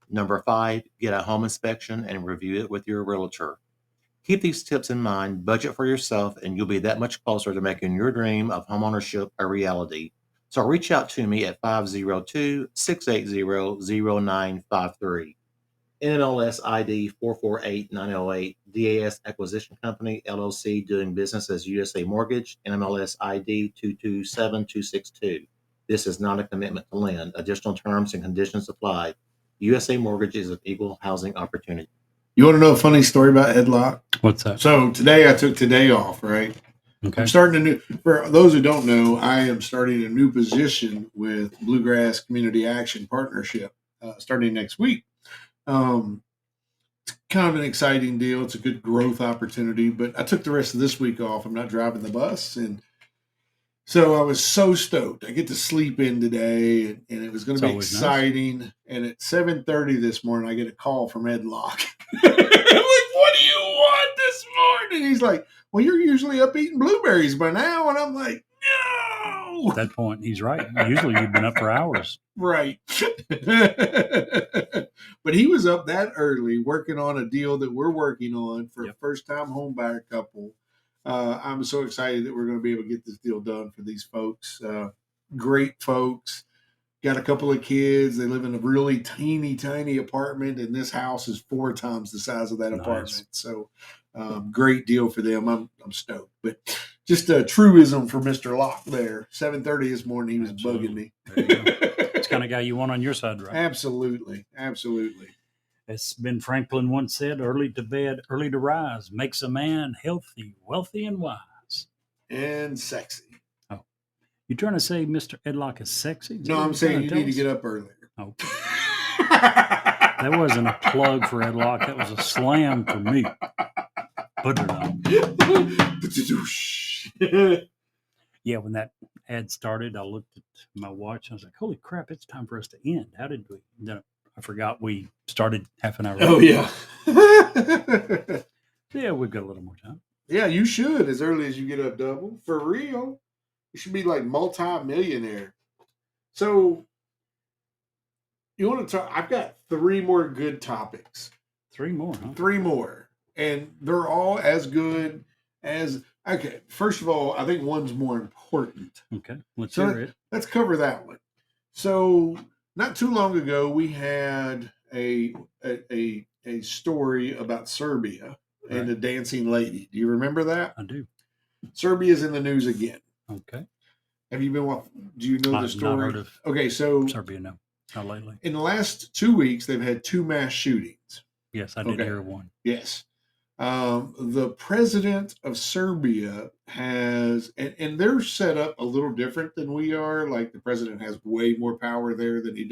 Number 5, get a home inspection and review it with your realtor. Keep these tips in mind, budget for yourself, and you'll be that much closer to making your dream of homeownership a reality. So reach out to me at 502-680-0953. NMLS ID 448908, DAS Acquisition Company, LLC, doing business as USA Mortgage, NMLS ID 227262. This is not a commitment to lend. Additional terms and conditions apply. USA Mortgage is an equal housing opportunity. You want to know a funny story about Edlock? What's that? So today I took today off, right? Okay. I'm starting a new, for those who don't know, I am starting a new position with Bluegrass Community Action Partnership starting next week. It's kind of an exciting deal. It's a good growth opportunity, but I took the rest of this week off. I'm not driving the bus. And so I was so stoked. I get to sleep in today, and it was going to be exciting. Nice. And at 7:30 this morning, I get a call from Ed Locke. I'm like, what do you want this morning? He's like, well, you're usually up eating blueberries by now. And I'm like, no. At that point, he's right. Usually you've been up for hours. Right. But he was up that early working on a deal that we're working on for a first-time home buyer couple. I'm so excited that we're going to be able to get this deal done for these folks. Great folks. Got a couple of kids. They live in a really tiny apartment, and this house is 4 times the size of that apartment. So great deal for them. I'm stoked. But just a truism for Mr. Locke there. 7:30 this morning, he was bugging me. It's the kind of guy you want on your side, right? Absolutely. As Ben Franklin once said, early to bed, early to rise makes a man healthy, wealthy, and wise. And sexy. Oh, you trying to say Mr. Edlock is sexy? No, I'm saying you need to get up earlier. Okay. That wasn't a plug for Edlock. That was a slam for me. Put it on. Yeah, when that ad started, I looked at my watch. I was like, holy crap, it's time for us to end. How did we? Then I forgot we started half an hour Oh, yeah. Yeah, we've got a little more time. Yeah, you should as early as you get up double. For real. You should be like multi-millionaire. So, you want to talk? I've got 3 more good topics. 3 more, huh? 3 more. And they're all as good as... Okay, first of all, I think one's more important. Okay, let's hear it. Let's cover that one. So, not too long ago, we had a story about Serbia and a dancing lady. Do you remember that? I do. Serbia's in the news again. Okay. Have you been? Do you know the I've not story? heard of Okay, so Serbia. No, not lately. in the last 2 weeks, they've had 2 mass shootings. Yes, I did hear one. Yes. The president of Serbia has, and they're set up a little different than we are. Like the president has way more power there than we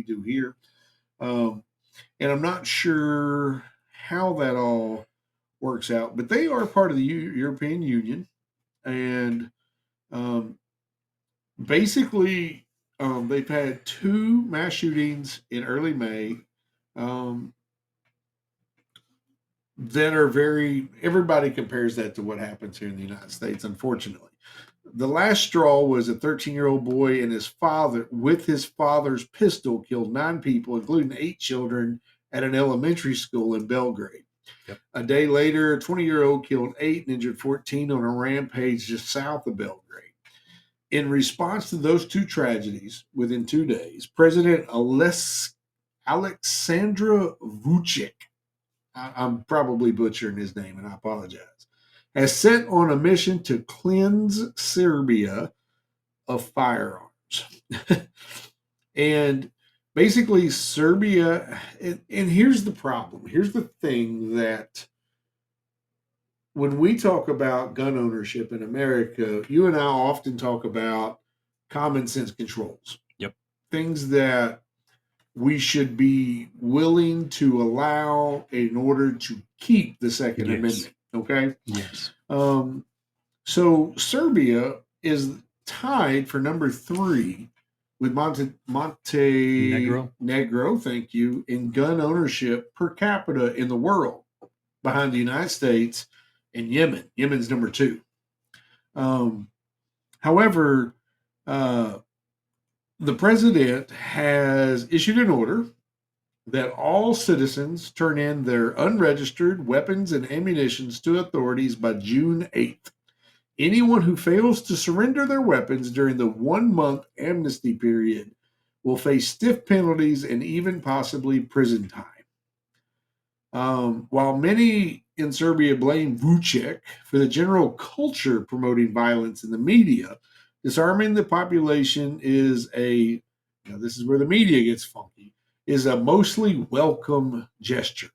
do here. And I'm not sure how that all works out, but they are part of the European Union, and um, basically, they've had 2 mass shootings in early May. Um, that are everybody compares that to what happens here in the United States, unfortunately. The last straw was a 13-year-old boy and his father, with his father's pistol, killed 9 people, including 8 children, at an elementary school in Belgrade. Yep. A day later, a 20-year-old killed 8 and injured 14 on a rampage just south of Belgrade. In response to those 2 tragedies, within 2 days, President Aleksandra Vucic, I'm probably butchering his name, and I apologize, has set on a mission to cleanse Serbia of firearms. And basically, Serbia, and here's the problem. Here's the thing, that when we talk about gun ownership in America, you and I often talk about common sense controls. Yep. Things that we should be willing to allow in order to keep the Second Amendment. Okay. Yes. So Serbia is tied for number 3 with Montenegro, thank you, in gun ownership per capita in the world, behind the United States and Yemen. Yemen's number 2. However, the president has issued an order that all citizens turn in their unregistered weapons and ammunition to authorities by June 8th. Anyone who fails to surrender their weapons during the 1-month amnesty period will face stiff penalties and even possibly prison time. While many in Serbia blame Vucic for the general culture promoting violence in the media, disarming the population is this is where the media gets funky, is a mostly welcome gesture.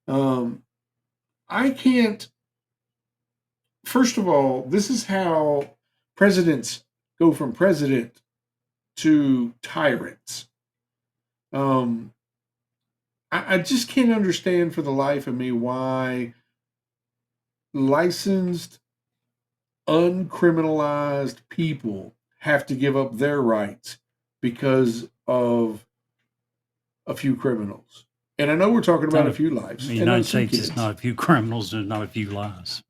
I can't, first of all, this is how presidents go from president to tyrants. I just can't understand for the life of me why licensed, uncriminalized people have to give up their rights because of a few criminals. And I know we're talking about a few lives. In the United States, it's not a few criminals and not a few lives.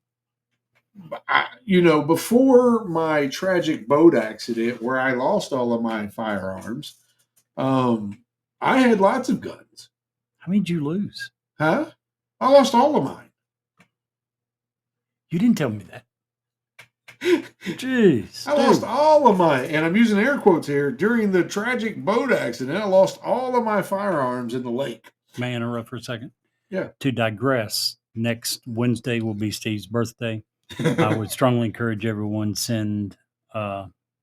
Before my tragic boat accident where I lost all of my firearms, I had lots of guns. How many did you lose? Huh? I lost all of mine. You didn't tell me that. Jeez. I lost all of mine, and I'm using air quotes here. During the tragic boat accident, I lost all of my firearms in the lake. May I interrupt for a second? Yeah. To digress, next Wednesday will be Steve's birthday. I would strongly encourage everyone send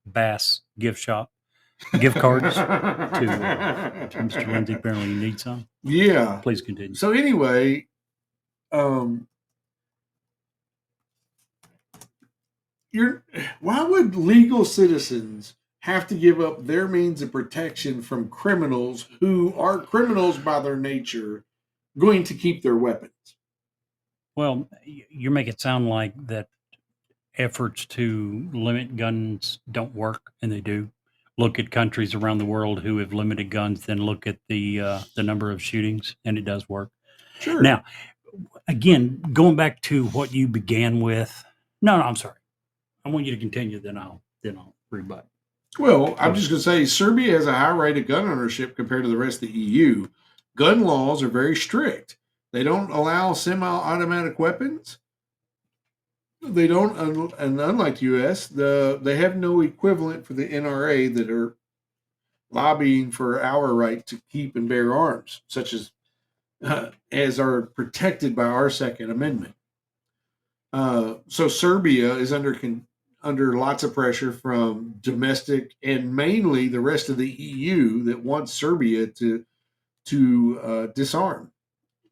Bass gift cards to Mr. Lindsey. Apparently you need some. Yeah. Please continue. So anyway, why would legal citizens have to give up their means of protection from criminals who are criminals by their nature, going to keep their weapons? Well, you make it sound like that efforts to limit guns don't work, and they do. Look at countries around the world who have limited guns, then look at the number of shootings, and it does work. Sure. Now, again, going back to what you began with. No, I'm sorry. I want you to continue, then I'll rebut. Well, I'm just going to say Serbia has a high rate of gun ownership compared to the rest of the EU. Gun laws are very strict. They don't allow semi-automatic weapons. They don't, and unlike the U.S., they have no equivalent for the NRA that are lobbying for our right to keep and bear arms, such as are protected by our Second Amendment. So Serbia is under under lots of pressure from domestic and mainly the rest of the EU that wants Serbia to disarm.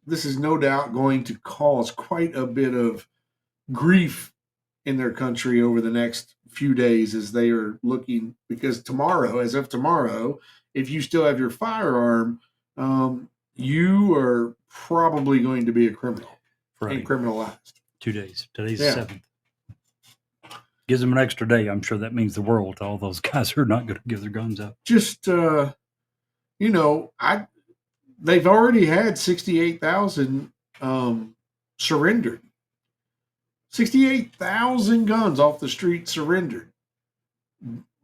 This is no doubt going to cause quite a bit of grief in their country over the next few days as they are looking, because tomorrow, as of tomorrow, if you still have your firearm, you are probably going to be a criminal and Friday, criminalized. 2 days. Today's Yeah. the 7th. Gives them an extra day. I'm sure that means the world to all those guys who are not going to give their guns up. Just they've already had 68,000 surrendered. 68,000 guns off the street surrendered.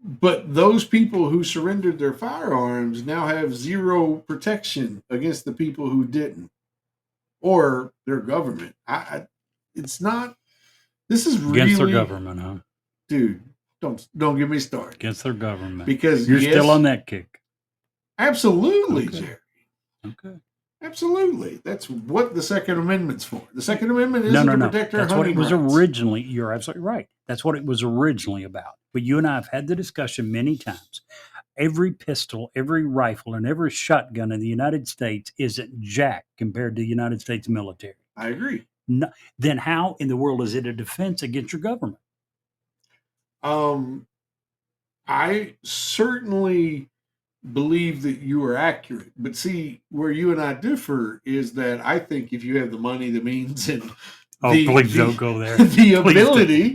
But those people who surrendered their firearms now have zero protection against the people who didn't, or their government. It's not. This is really Against their government, huh? dude. Don't get me started. Against their government. Because You're yes, still on that kick. Absolutely, Okay. Jerry. Okay. Absolutely. That's what the Second Amendment's for. The Second Amendment No, isn't no, to no. protect our That's what it hunting was rights. originally. You're absolutely right. That's what it was originally about. But you and I have had the discussion many times. Every pistol, every rifle, and every shotgun in the United States isn't jack compared to the United States military. I agree. No, then how in the world is it a defense against your government? I certainly believe that you are accurate. But see, where you and I differ is that I think if you have the money, the means, and Please don't go there. the Please ability,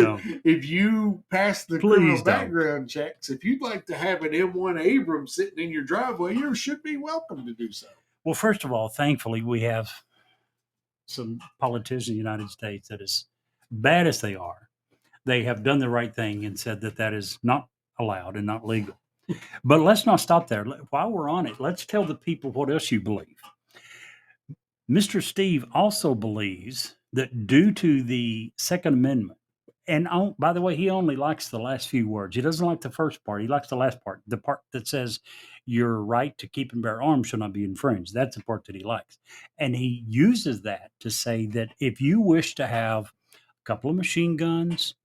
don't. if you pass the Please criminal don't. background checks, if you'd like to have an M1 Abrams sitting in your driveway, you should be welcome to do so. Well, first of all, thankfully, we have some politicians in the United States that, as bad as they are, they have done the right thing and said that that is not allowed and not legal. But let's not stop there. While we're on it, let's tell the people what else you believe. Mr. Steve also believes that due to the Second Amendment, and by the way, he only likes the last few words. He doesn't like the first part. He likes the last part, the part that says your right to keep and bear arms shall not be infringed. That's the part that he likes. And he uses that to say that if you wish to have a couple of machine guns,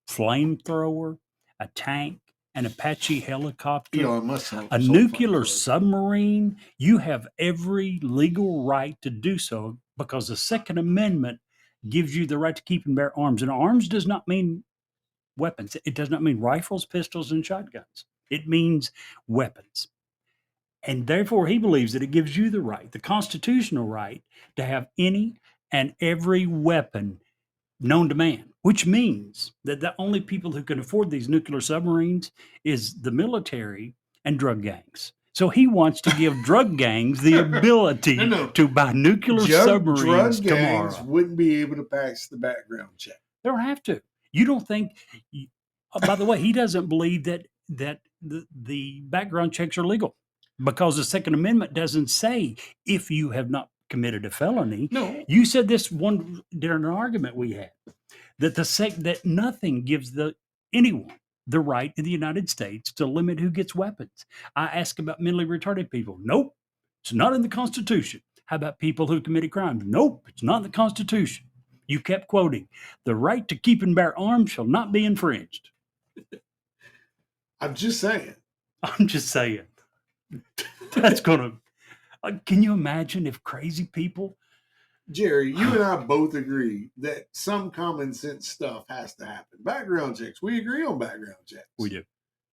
flamethrower, a tank, an Apache helicopter, Elon Musk a nuclear submarine, you have every legal right to do so because the Second Amendment gives you the right to keep and bear arms. And arms does not mean weapons. It does not mean rifles, pistols, and shotguns. It means weapons. And therefore, he believes that it gives you the right, the constitutional right, to have any and every weapon known to man, which means that the only people who can afford these nuclear submarines is the military and drug gangs. So he wants to give drug gangs the ability to buy nuclear submarines drug tomorrow. gangs wouldn't be able to pass the background check. They don't have to. You don't think? By the way, he doesn't believe that the background checks are legal because the Second Amendment doesn't say if you have not committed a felony. No. You said this one during an argument we had that that nothing gives anyone the right in the United States to limit who gets weapons. I asked about mentally retarded people. Nope, it's not in the Constitution. How about people who committed crimes? Nope, it's not in the Constitution. You kept quoting, the right to keep and bear arms shall not be infringed. I'm just saying. I'm just saying. That's going to, can you imagine if crazy people? Jerry, you and I both agree that some common sense stuff has to happen. Background checks. We agree on background checks. We do.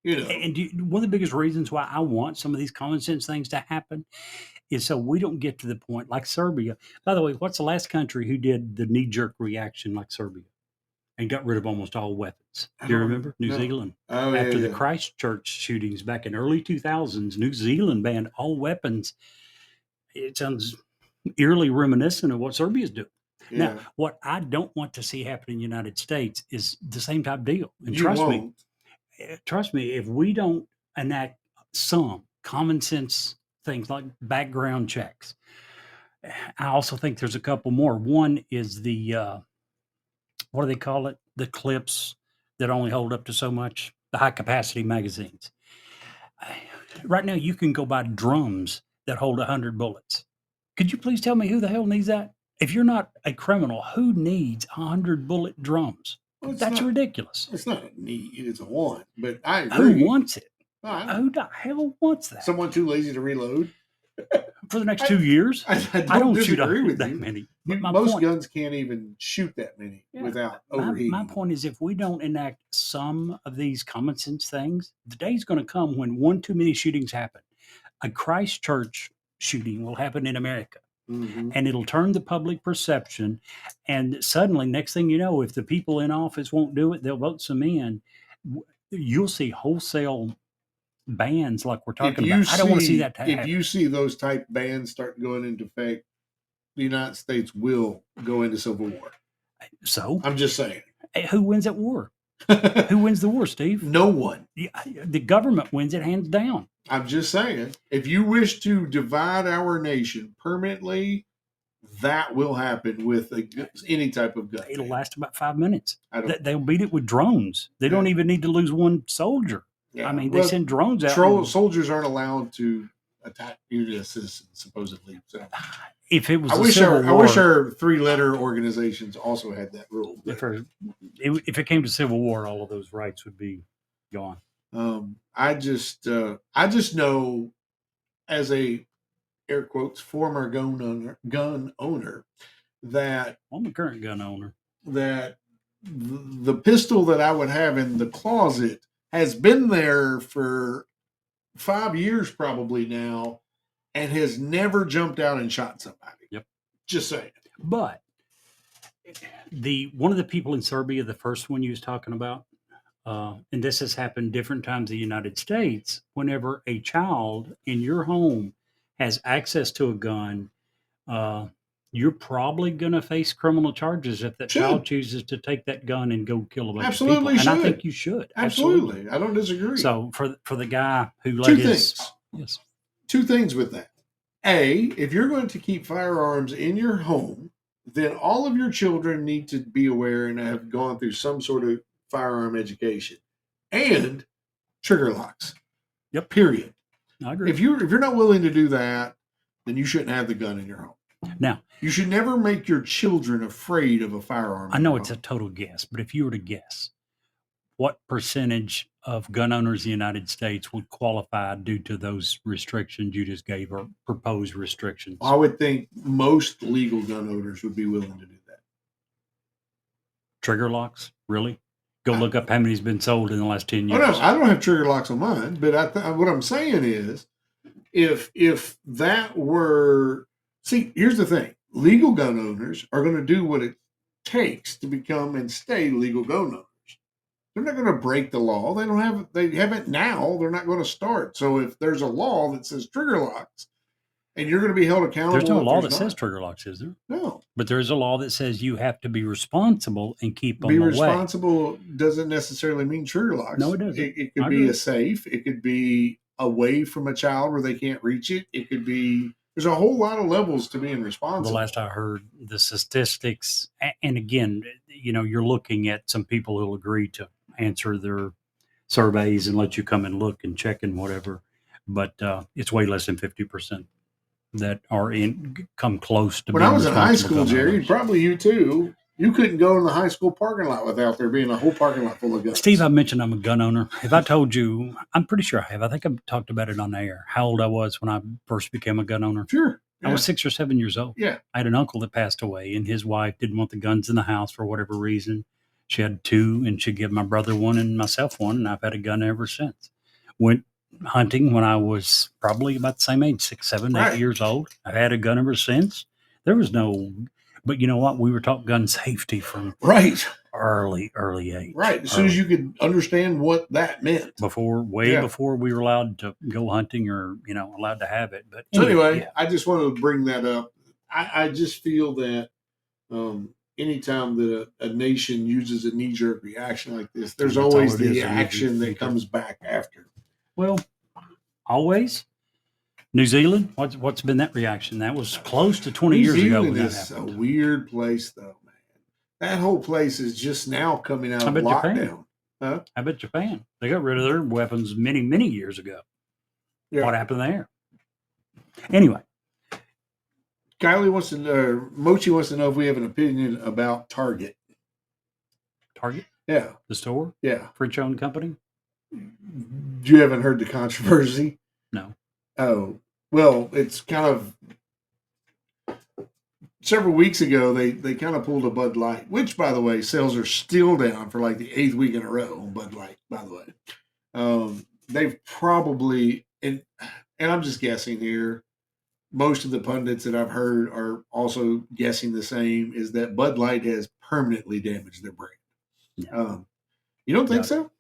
You know. And one of the biggest reasons why I want some of these common sense things to happen is so we don't get to the point like Serbia. By the way, what's the last country who did the knee-jerk reaction like Serbia and got rid of almost all weapons? Do you remember? New Zealand. Oh, After yeah, the Christchurch shootings back in early 2000s, New Zealand banned all weapons. It sounds eerily reminiscent of what Serbia's doing. Yeah. Now, what I don't want to see happen in the United States is the same type deal. And You trust me, if we don't enact some common sense things like background checks, I also think there's a couple more. One is the, what do they call it? The clips that only hold up to so much, the high capacity magazines. Right now, you can go buy drums that hold 100 bullets. Could you please tell me who the hell needs that? If you're not a criminal, who needs 100 bullet drums? Well, it's That's not. ridiculous. It's not a need. It's a want. But I Who agree. wants it? I Who the hell wants that? Someone too lazy to reload. For the next I- 2 years? I I don't shoot disagree with that you. many. But my Most point, guns can't even shoot that many yeah, without my overheating. point is, if we don't enact some of these common sense things, the day's going to come when one too many shootings happen. A Christchurch shooting will happen in America, Mhm. and it'll turn the public perception. And suddenly, next thing you know, if the people in office won't do it, they'll vote some in. You'll see wholesale bans like we're If talking you about. I don't want to see see that if happen. you see those type bans start going into effect, the United States will go into civil war. So, I'm just saying. who wins at war? Who wins the war, Steve? No one. The government wins it hands down. I'm just saying. If you wish to divide our nation permanently, that will happen with any type of gun. It'll last about 5 minutes. I don't. They'll beat it with drones. They don't Yeah. even need to lose one soldier. Yeah. I mean, they Well, send drones out. soldiers aren't allowed to attack U.S. citizens, supposedly. So If it was I a wish civil war, our three-letter organizations also had that rule. if it came to civil war, all of those rights would be gone. I just know, as a air quotes former gun owner, that I'm a current gun owner. the pistol that I would have in the closet has been there for 5 years probably now, and has never jumped out and shot somebody. Yep. Just saying. But one of the people in Serbia, the first one you was talking about, and this has happened different times in the United States. Whenever a child in your home has access to a gun, you're probably going to face criminal charges if that child chooses to take that gun and go kill a bunch of people. And I think you should. Absolutely. I don't disagree. So for the guy who let Two his things. yes, Two things with that. A, if you're going to keep firearms in your home, then all of your children need to be aware and have gone through some sort of firearm education and trigger locks. Yep. Period. I agree. If you're not willing to do that, then you shouldn't have the gun in your home. Now, you should never make your children afraid of a firearm. I know it's a total guess, but if you were to guess, what percentage of gun owners in the United States would qualify due to those restrictions you just gave or proposed restrictions? I would think most legal gun owners would be willing to do that. Trigger locks? Really? Go look up how many's been sold in the last 10 years. Oh, no, I don't have trigger locks on mine, but what I'm saying is, if that were, see, here's the thing: legal gun owners are going to do what it takes to become and stay legal gun owners. They're not going to break the law. They haven't now. They're not going to start. So if there's a law that says trigger locks, and you're going to be held accountable, there's no law that says trigger locks, is there? No. But there is a law that says you have to be responsible and keep them Be away. responsible doesn't necessarily mean trigger locks. No, it doesn't. It could be a safe. It could be away from a child where they can't reach it. It could be. There's a whole lot of levels to being responsible. The last I heard, the statistics, and again, you're looking at some people who'll agree to answer their surveys and let you come and look and check and whatever, but it's way less than 50% that are come close to. When I was in high school, Jerry, probably you too. You couldn't go in the high school parking lot without there being a whole parking lot full of guns. Steve, I mentioned I'm a gun owner. If I told you, I'm pretty sure I have. I think I've talked about it on air, how old I was when I first became a gun owner. Sure. Yeah. I was 6 or 7 years old. Yeah. I had an uncle that passed away, and his wife didn't want the guns in the house for whatever reason. She had two, and she'd give my brother one and myself one, and I've had a gun ever since. Went hunting when I was probably about the same age, 6, 7, 8 years old. I've had a gun ever since. There was no... But you know what? We were taught gun safety from early age. Right. As soon as you could understand what that meant. Before we were allowed to go hunting or, allowed to have it. But anyway, I just wanted to bring that up. I just feel that anytime that a nation uses a knee-jerk reaction like this, there's always the action that comes back after. Well, always. New Zealand, what's been that reaction? That was close to 20 years ago. New Zealand is a weird place, though, man. That whole place is just now coming out of lockdown. Huh? I bet Japan. They got rid of their weapons many, many years ago. Yeah. What happened there? Anyway. Mochi wants to know if we have an opinion about Target. Target? Yeah, The store, yeah. French-owned company. You haven't heard the controversy? No. Oh, well, it's kind of several weeks ago. They kind of pulled a Bud Light, which, by the way, sales are still down for like the 8th week in a row on Bud Light. By the way, they've probably and I'm just guessing here. Most of the pundits that I've heard are also guessing the same. Is that Bud Light has permanently damaged their brand? No. You don't think No. so?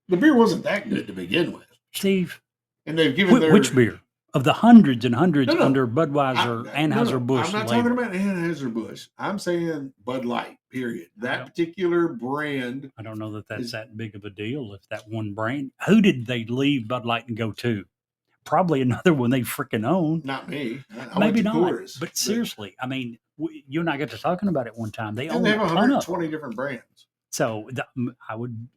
The beer wasn't that good to begin with, Steve, and they've given their which beer? Of the hundreds and hundreds No, no. under Budweiser, No, Anheuser-Busch I'm not label. talking about Anheuser-Busch. I'm saying Bud Light, period. That particular brand. I don't know that that's that big of a deal if that one brand. Who did they leave Bud Light and go to? Probably another one they freaking own. Not me. I Maybe went to not. Chorus, But seriously, I mean, you and I got to talking about it one time. They own they a have ton of 120 different brands. So I would.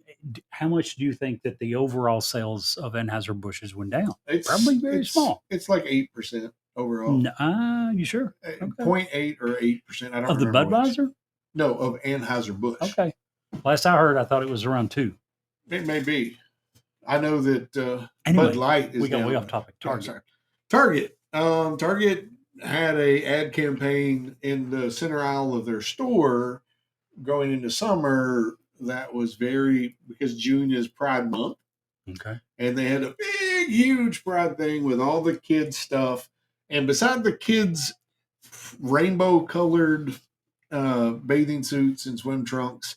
How much do you think that the overall sales of Anheuser-Busch's went down? Probably very small. It's like 8% overall. You sure? Okay. 0.8 or 8%. I don't Of the remember Budweiser? Which. No, of Anheuser-Busch. Okay. Last I heard, I thought it was around 2. It may be. I know that anyway, Bud Light is we got down. way off topic. Target. Target had a ad campaign in the center aisle of their store going into summer that was because June is Pride Month. Okay. And they had a big, huge Pride thing with all the kids' stuff. And beside the kids' rainbow colored bathing suits and swim trunks,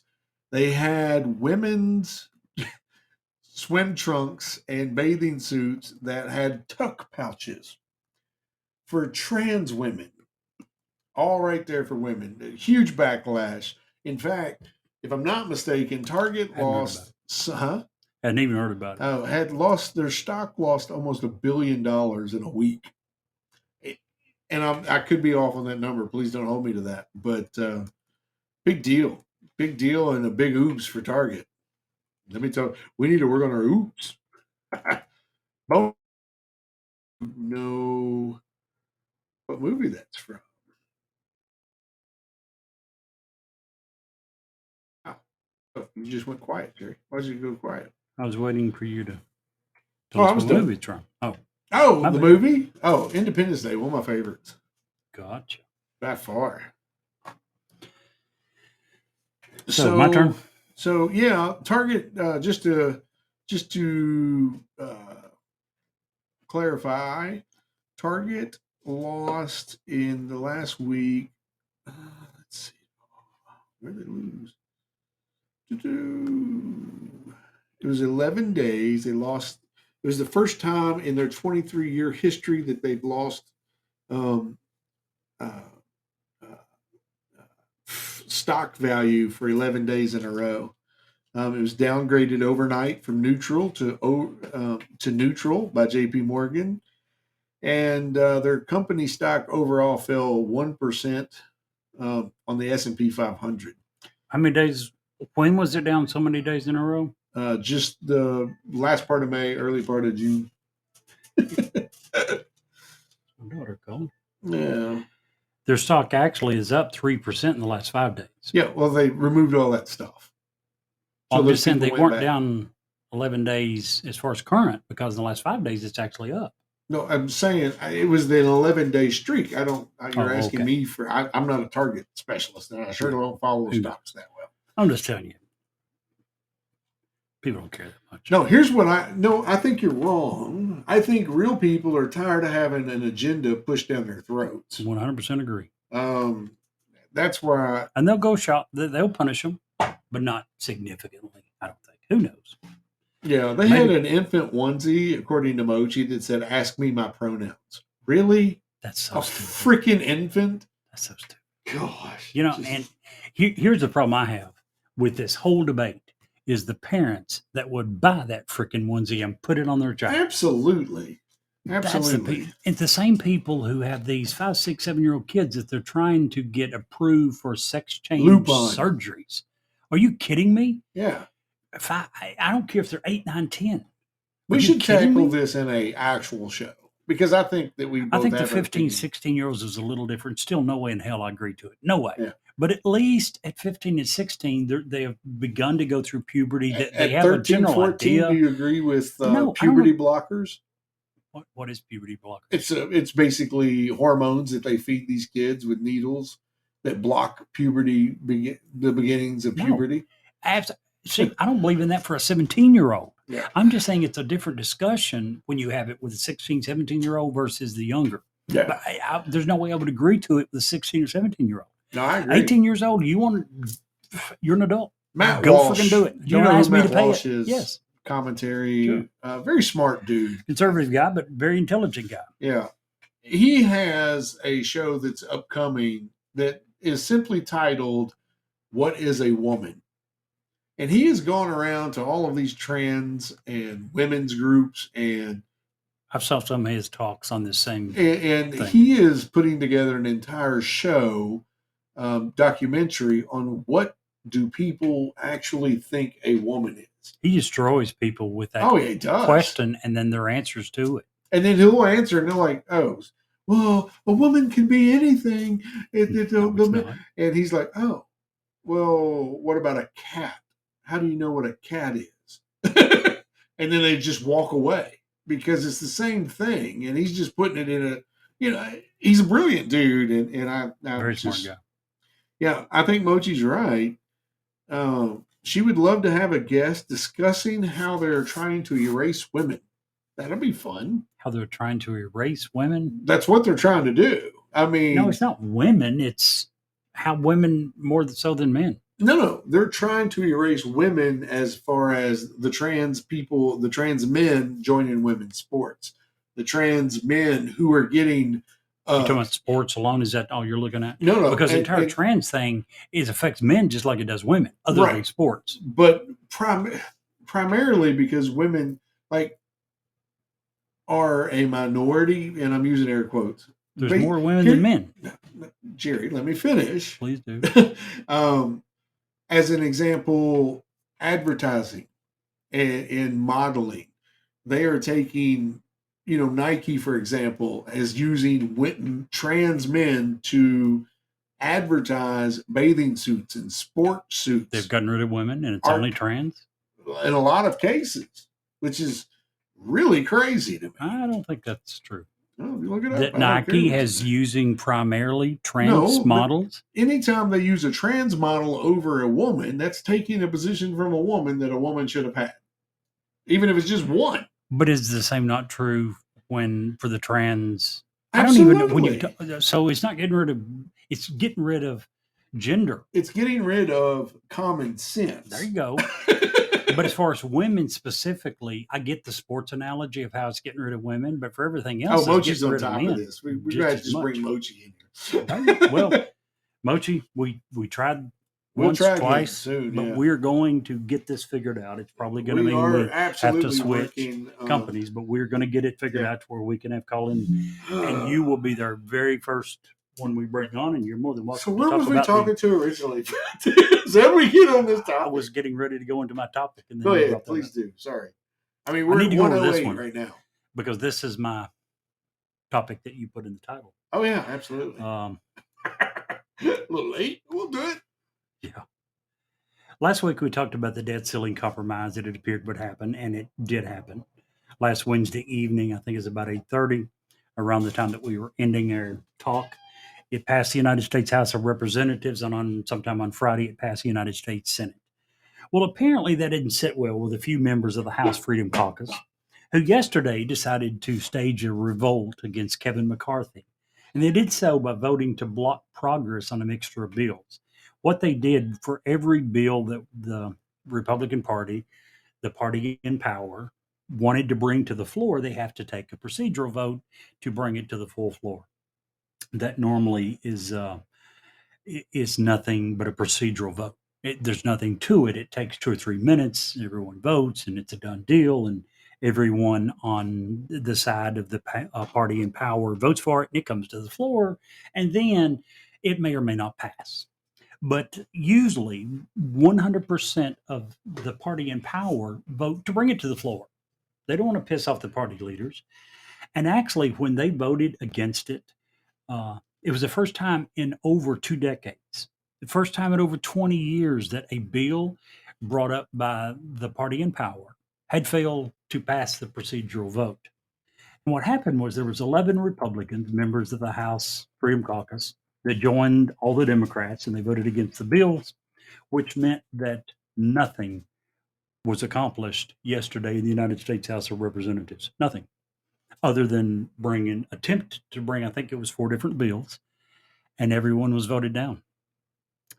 they had women's swim trunks and bathing suits that had tuck pouches for trans women. All right there for women. A huge backlash. In fact, if I'm not mistaken, Target lost. Hadn't even heard about it. Had lost their stock, lost almost $1 billion in a week. And I could be off on that number. Please don't hold me to that. But big deal, and a big oops for Target. Let me tell you, we need to work on our oops. No, what movie that's from? Oh, you just went quiet, Jerry. Why did you go quiet? I was waiting for you to tell us what movie it's from. Oh, the movie? Oh, Independence Day, one of my favorites. Gotcha. By far. So my turn. So yeah, Target. Just to clarify, Target lost in the last week. Let's see, where did they lose? It was 11 days. They lost. It was the first time in their 23-year history that they've lost stock value for 11 days in a row. It was downgraded overnight from neutral to neutral by J.P. Morgan, and their company stock overall fell 1% on the S&P 500. How many days? When was it down so many days in a row? Just the last part of May, early part of June. My daughter called. Yeah. Their stock actually is up 3% in the last 5 days. Yeah, well, they removed all that stuff. So I'm just saying they weren't down 11 days as far as current, because in the last 5 days it's actually up. No, I'm saying it was an 11-day streak. You're asking me for. I'm not a Target specialist, and I sure don't follow the stocks that well. I'm just telling you. People don't care that much. No, here's what I think you're wrong. I think real people are tired of having an agenda pushed down their throats. 100% agree. That's why. And they'll go shop. They'll punish them, but not significantly, I don't think. Who knows? Yeah, they had an infant onesie, according to Mochi, that said, "Ask me my pronouns." Really? That's so stupid. Freaking infant? That's so stupid. Gosh. And here's the problem I have with this whole debate is the parents that would buy that freaking onesie and put it on their child. Absolutely. It's the same people who have these 5, 6, 7-year-old kids that they're trying to get approved for sex change surgeries. Are you kidding me? Yeah. I don't care if they're 8, 9, 10. We should tackle this in an actual show. Because I think that we I both think the have our 15, opinion. 16-year-olds is a little different. Still, no way in hell I agree to it. No way. Yeah. But at least at 15 and 16, they have begun to go through puberty. That they At have a 13, general 14, do idea. you agree with No, I don't puberty know. blockers? What is puberty blocker? It's basically hormones that they feed these kids with needles that block puberty, the beginnings of No. puberty. See, I don't believe in that for a 17-year-old. Yeah. I'm just saying it's a different discussion when you have it with a 16, 17-year-old versus the younger. Yeah. But there's no way I would agree to it with a 16 or 17-year-old. No, I agree. 18 years old, you're an adult. Matt Go Walsh, freaking do it. you Don't know ask who me Matt to pay Walsh it. is? Yes. Commentary, Sure. very smart dude. Conservative guy, but very intelligent guy. Yeah. He has a show that's upcoming that is simply titled, What is a Woman? And he has gone around to all of these trans and women's groups, and I've saw some of his talks on this same thing. He is putting together an entire show, documentary on what do people actually think a woman is. He destroys people with that he does. question and then their answers to it. And then he'll answer, and they're like, "Oh, well, a woman can be anything." And he's like, "Oh, well, what about a cat? How do you know what a cat is?" And then they just walk away because it's the same thing. And he's just putting it in he's a brilliant dude. And I Very smart guy. Yeah, I think Mochi's right. She would love to have a guest discussing how they're trying to erase women. That'll be fun. How they're trying to erase women? That's what they're trying to do. I mean, no, it's not women. It's how women more so than men. No. They're trying to erase women as far as the trans people, the trans men joining women's sports, the trans men who are getting. You're talking about sports alone? Is that all you're looking at? No. Because the entire trans thing affects men just like it does women, other than sports. But primarily because women are a minority, and I'm using air quotes. There's more women than men. Jerry, let me finish. Please do. As an example, advertising and modeling, they are taking, Nike, for example, as using trans men to advertise bathing suits and sport suits. They've gotten rid of women, and it's only trans? In a lot of cases, which is really crazy to me. I don't think that's true. Oh, you look it up. That Nike has using primarily trans models? Anytime they use a trans model over a woman, that's taking a position from a woman that a woman should have had, even if it's just one. But is the same not true for the trans? Absolutely. I don't even know so it's not getting rid of. It's getting rid of gender. It's getting rid of common sense. There you go. But as far as women specifically, I get the sports analogy of how it's getting rid of women, but for everything else, Mochi's on top of this. We got to just bring Mochi in here. Well, Mochi, we tried once, twice, soon, but we're going to get this figured out. It's probably going to mean we have to switch companies, but we're going to get it figured out to where we can have call-in, and you will be their very first one we bring on, and you're more than welcome. So where was we talking to originally? So how do we get on this topic? I was getting ready to go into my topic, and then go ahead, please do. Sorry, I mean we're I need to go over this one right now because this is my topic that you put in the title. Oh yeah, absolutely. A little late. We'll do it. Yeah. Last week we talked about the debt ceiling compromise that it appeared would happen, and it did happen. Last Wednesday evening, I think it's about 8:30, around the time that we were ending our talk. It passed the United States House of Representatives, and sometime on Friday, it passed the United States Senate. Well, apparently that didn't sit well with a few members of the House Freedom Caucus, who yesterday decided to stage a revolt against Kevin McCarthy. And they did so by voting to block progress on a mixture of bills. What they did for every bill that the Republican Party, the party in power, wanted to bring to the floor, they have to take a procedural vote to bring it to the full floor. That normally is nothing but a procedural vote. There's nothing to it. It takes 2 or 3 minutes. Everyone votes, and it's a done deal. And everyone on the side of the party in power votes for it, and it comes to the floor. And then it may or may not pass. But usually 100% of the party in power vote to bring it to the floor. They don't want to piss off the party leaders. And actually, when they voted against it, it was the first time in over 2 decades, the first time in over 20 years that a bill brought up by the party in power had failed to pass the procedural vote. And what happened was there was 11 Republicans, members of the House Freedom Caucus, that joined all the Democrats, and they voted against the bills, which meant that nothing was accomplished yesterday in the United States House of Representatives. Nothing other than attempt to bring, I think it was 4 different bills, and everyone was voted down.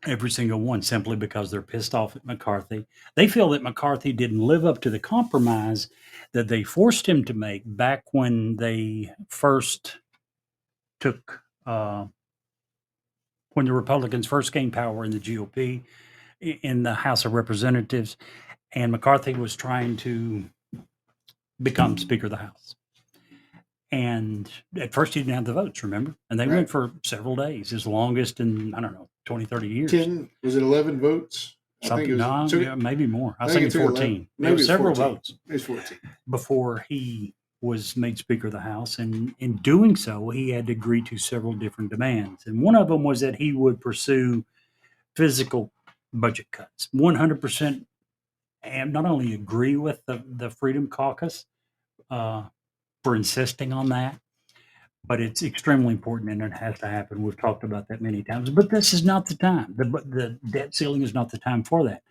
Every single one, simply because they're pissed off at McCarthy. They feel that McCarthy didn't live up to the compromise that they forced him to make back when they first took, when the Republicans first gained power in the GOP in the House of Representatives, and McCarthy was trying to become Speaker of the House. And at first he didn't have the votes, remember? And they Right. went for several days, his longest in, I don't know, 20, 30 years. 10, was it 11 votes? Something, no, took- yeah, maybe more. I I was think thinking it took 14. 11. There Maybe were it's several 14. votes It's 14. before he was made Speaker of the House. And in doing so, he had to agree to several different demands. And one of them was that he would pursue physical budget cuts. 100%, and not only agree with the Freedom Caucus for insisting on that, but it's extremely important and it has to happen. We've talked about that many times, but this is not the time. The debt ceiling is not the time for that.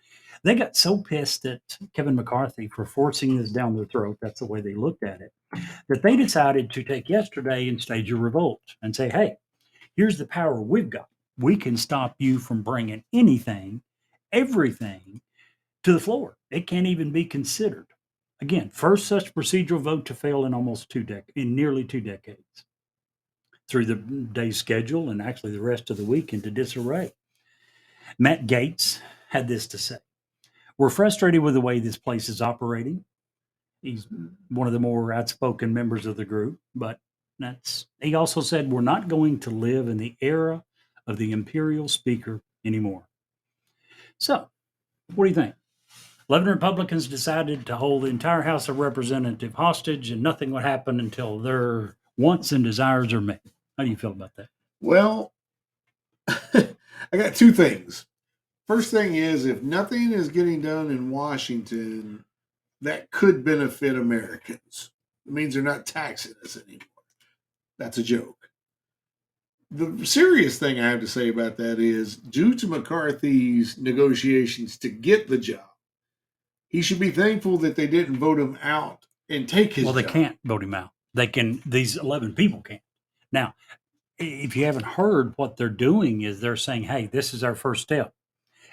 They got so pissed at Kevin McCarthy for forcing this down their throat. That's the way they looked at it, that they decided to take yesterday and stage a revolt and say, hey, here's the power we've got. We can stop you from bringing anything, everything to the floor. It can't even be considered. Again, first such procedural vote to fail in in nearly 2 decades. Threw the day's schedule and actually the rest of the week into disarray. Matt Gaetz had this to say: "We're frustrated with the way this place is operating." He's one of the more outspoken members of the group, but he also said, "We're not going to live in the era of the imperial speaker anymore." So, what do you think? 11 Republicans decided to hold the entire House of Representatives hostage, and nothing would happen until their wants and desires are met. How do you feel about that? Well, I got two things. First thing is, if nothing is getting done in Washington, that could benefit Americans. It means they're not taxing us anymore. That's a joke. The serious thing I have to say about that is, due to McCarthy's negotiations to get the job, he should be thankful that they didn't vote him out and take his Well, they job. can't vote him out. These 11 people can't. Now, if you haven't heard, what they're doing is they're saying, hey, this is our first step.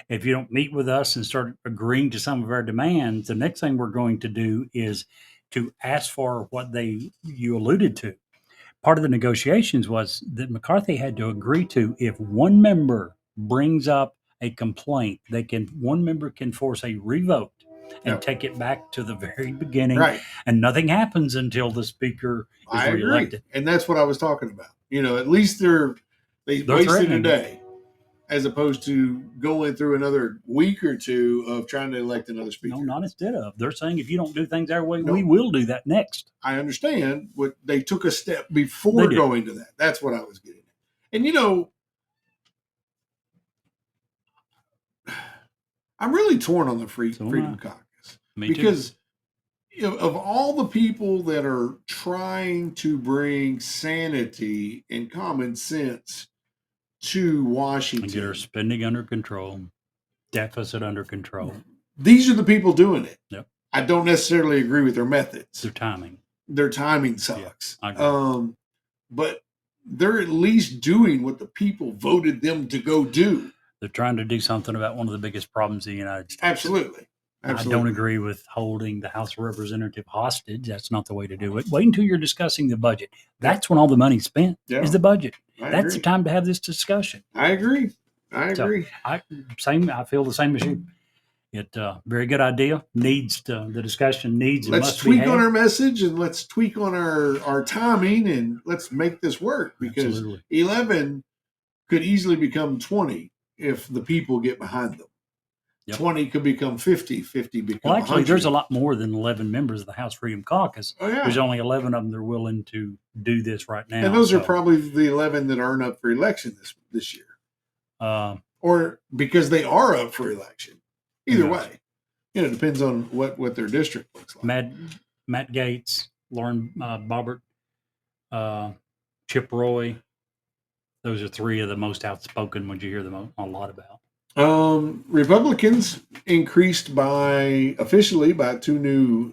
If you don't meet with us and start agreeing to some of our demands, the next thing we're going to do is to ask for what you alluded to. Part of the negotiations was that McCarthy had to agree to, if one member brings up a complaint, one member can force a revote and Yep. take it back to the very beginning, Right. and nothing happens until the speaker is I reelected. agree. And that's what I was talking about. At least they wasted a threatening day, as opposed to going through another week or two of trying to elect another speaker. No, not instead of. They're saying, if you don't do things our way, No. we will do that next. I understand what they took a step before going to that. That's what I was getting at. And I'm really torn on the Freedom Caucus. Me because too. Of all the people that are trying to bring sanity and common sense to Washington, And get our spending under control, deficit under control. These are the people doing it. Yep. I don't necessarily agree with their methods. Their timing. Their timing sucks. Yeah, I agree. But they're at least doing what the people voted them to go do. They're trying to do something about one of the biggest problems in the United States. Absolutely. I don't agree with holding the House of Representatives hostage. That's not the way to do it. Wait until you're discussing the budget. That's when all the money's spent, is the budget. That's the time to have this discussion. I agree. I feel the same as you. Very good idea. The discussion needs. Let's tweak on our message, and let's tweak on our timing, and let's make this work, because Absolutely. 11 could easily become 20 if the people get behind them. Yep. 20 could become 50, 50 become Well, actually, 100. there's a lot more than 11 members of the House Freedom Caucus. Oh, yeah. There's only 11 of them that are willing to do this right now. And those are probably the 11 that aren't up for election this year. Or because they are up for election. Either way. It depends on what their district looks like. Matt Gaetz, Lauren Boebert, Chip Roy. Those are three of the most outspoken ones you hear a lot about. Republicans increased officially by 2 new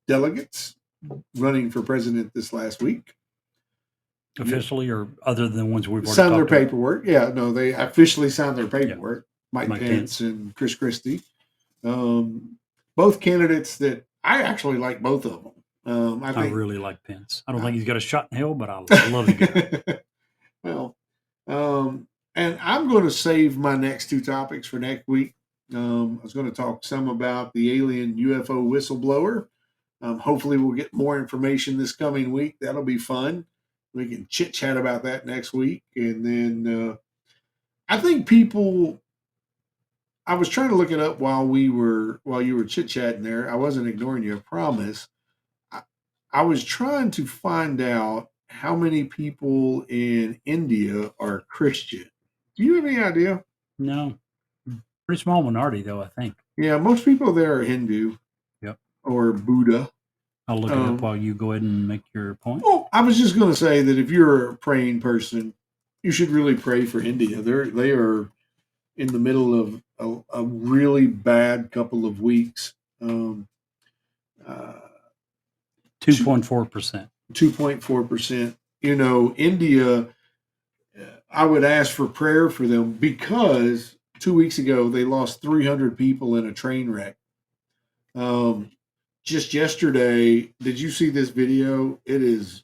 delegates running for president this last week. Officially, or other than the ones we've already signed their talked about? paperwork. Yeah, no, they officially signed their paperwork. Yeah. Mike Pence and Chris Christie. Both candidates that I actually like both of them. I really like Pence. I don't think he's got a shot in hell, but I love the guy. Well, and I'm going to save my next 2 topics for next week. I was going to talk some about the alien UFO whistleblower. Hopefully we'll get more information this coming week. That'll be fun. We can chit chat about that next week. And then I think I was trying to look it up while you were chit chatting there. I wasn't ignoring you, I promise. I was trying to find out how many people in India are Christian. Do you have any idea? No. Pretty small minority, though, I think. Yeah, most people there are Hindu. Yep. Or Buddha. I'll look it up while you go ahead and make your point. Oh, I was just going to say that if you're a praying person, you should really pray for India. They are in the middle of a really bad couple of weeks. 2.4%. 2.4%. India, I would ask for prayer for them because 2 weeks ago they lost 300 people in a train wreck. Just yesterday, did you see this video? It is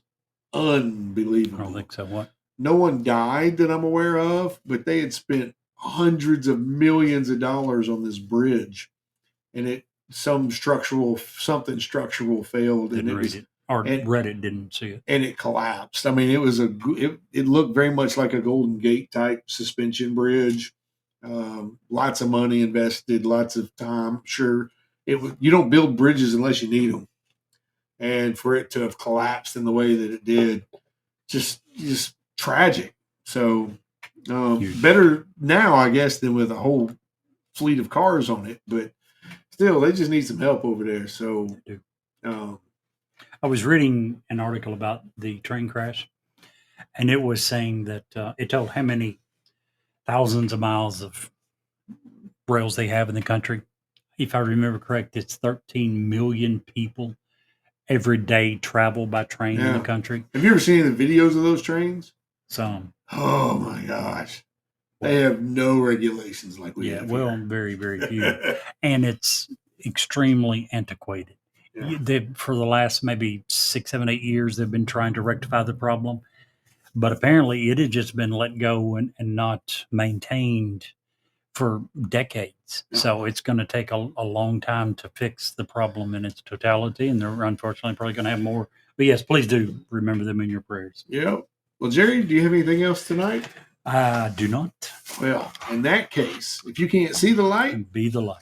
unbelievable. I don't think so. What? No one died that I'm aware of, but they had spent hundreds of millions of dollars on this bridge, and something structural failed. Didn't read it. Or read it, didn't see it. And it collapsed. I mean, it looked very much like a Golden Gate type suspension bridge. Lots of money invested, lots of time. Sure, you don't build bridges unless you need them. And for it to have collapsed in the way that it did, just tragic. So better now, I guess, than with a whole fleet of cars on it. But still, they just need some help over there. So I was reading an article about the train crash, and it was saying that it told how many thousands of miles of rails they have in the country. If I remember correct, it's 13 million people every day travel by train in the country. Have you ever seen the videos of those trains? Some. Oh my gosh. They have no regulations like we have. Well, very, very few. And it's extremely antiquated. Yeah. For the last maybe 6, 7, 8 years, they've been trying to rectify the problem. But apparently it had just been let go and not maintained for decades. Yeah. So it's going to take a long time to fix the problem in its totality. And they're unfortunately probably going to have more. But yes, please do remember them in your prayers. Yeah. Well, Jerry, do you have anything else tonight? I do not. Well, in that case, if you can't see the light, be the light.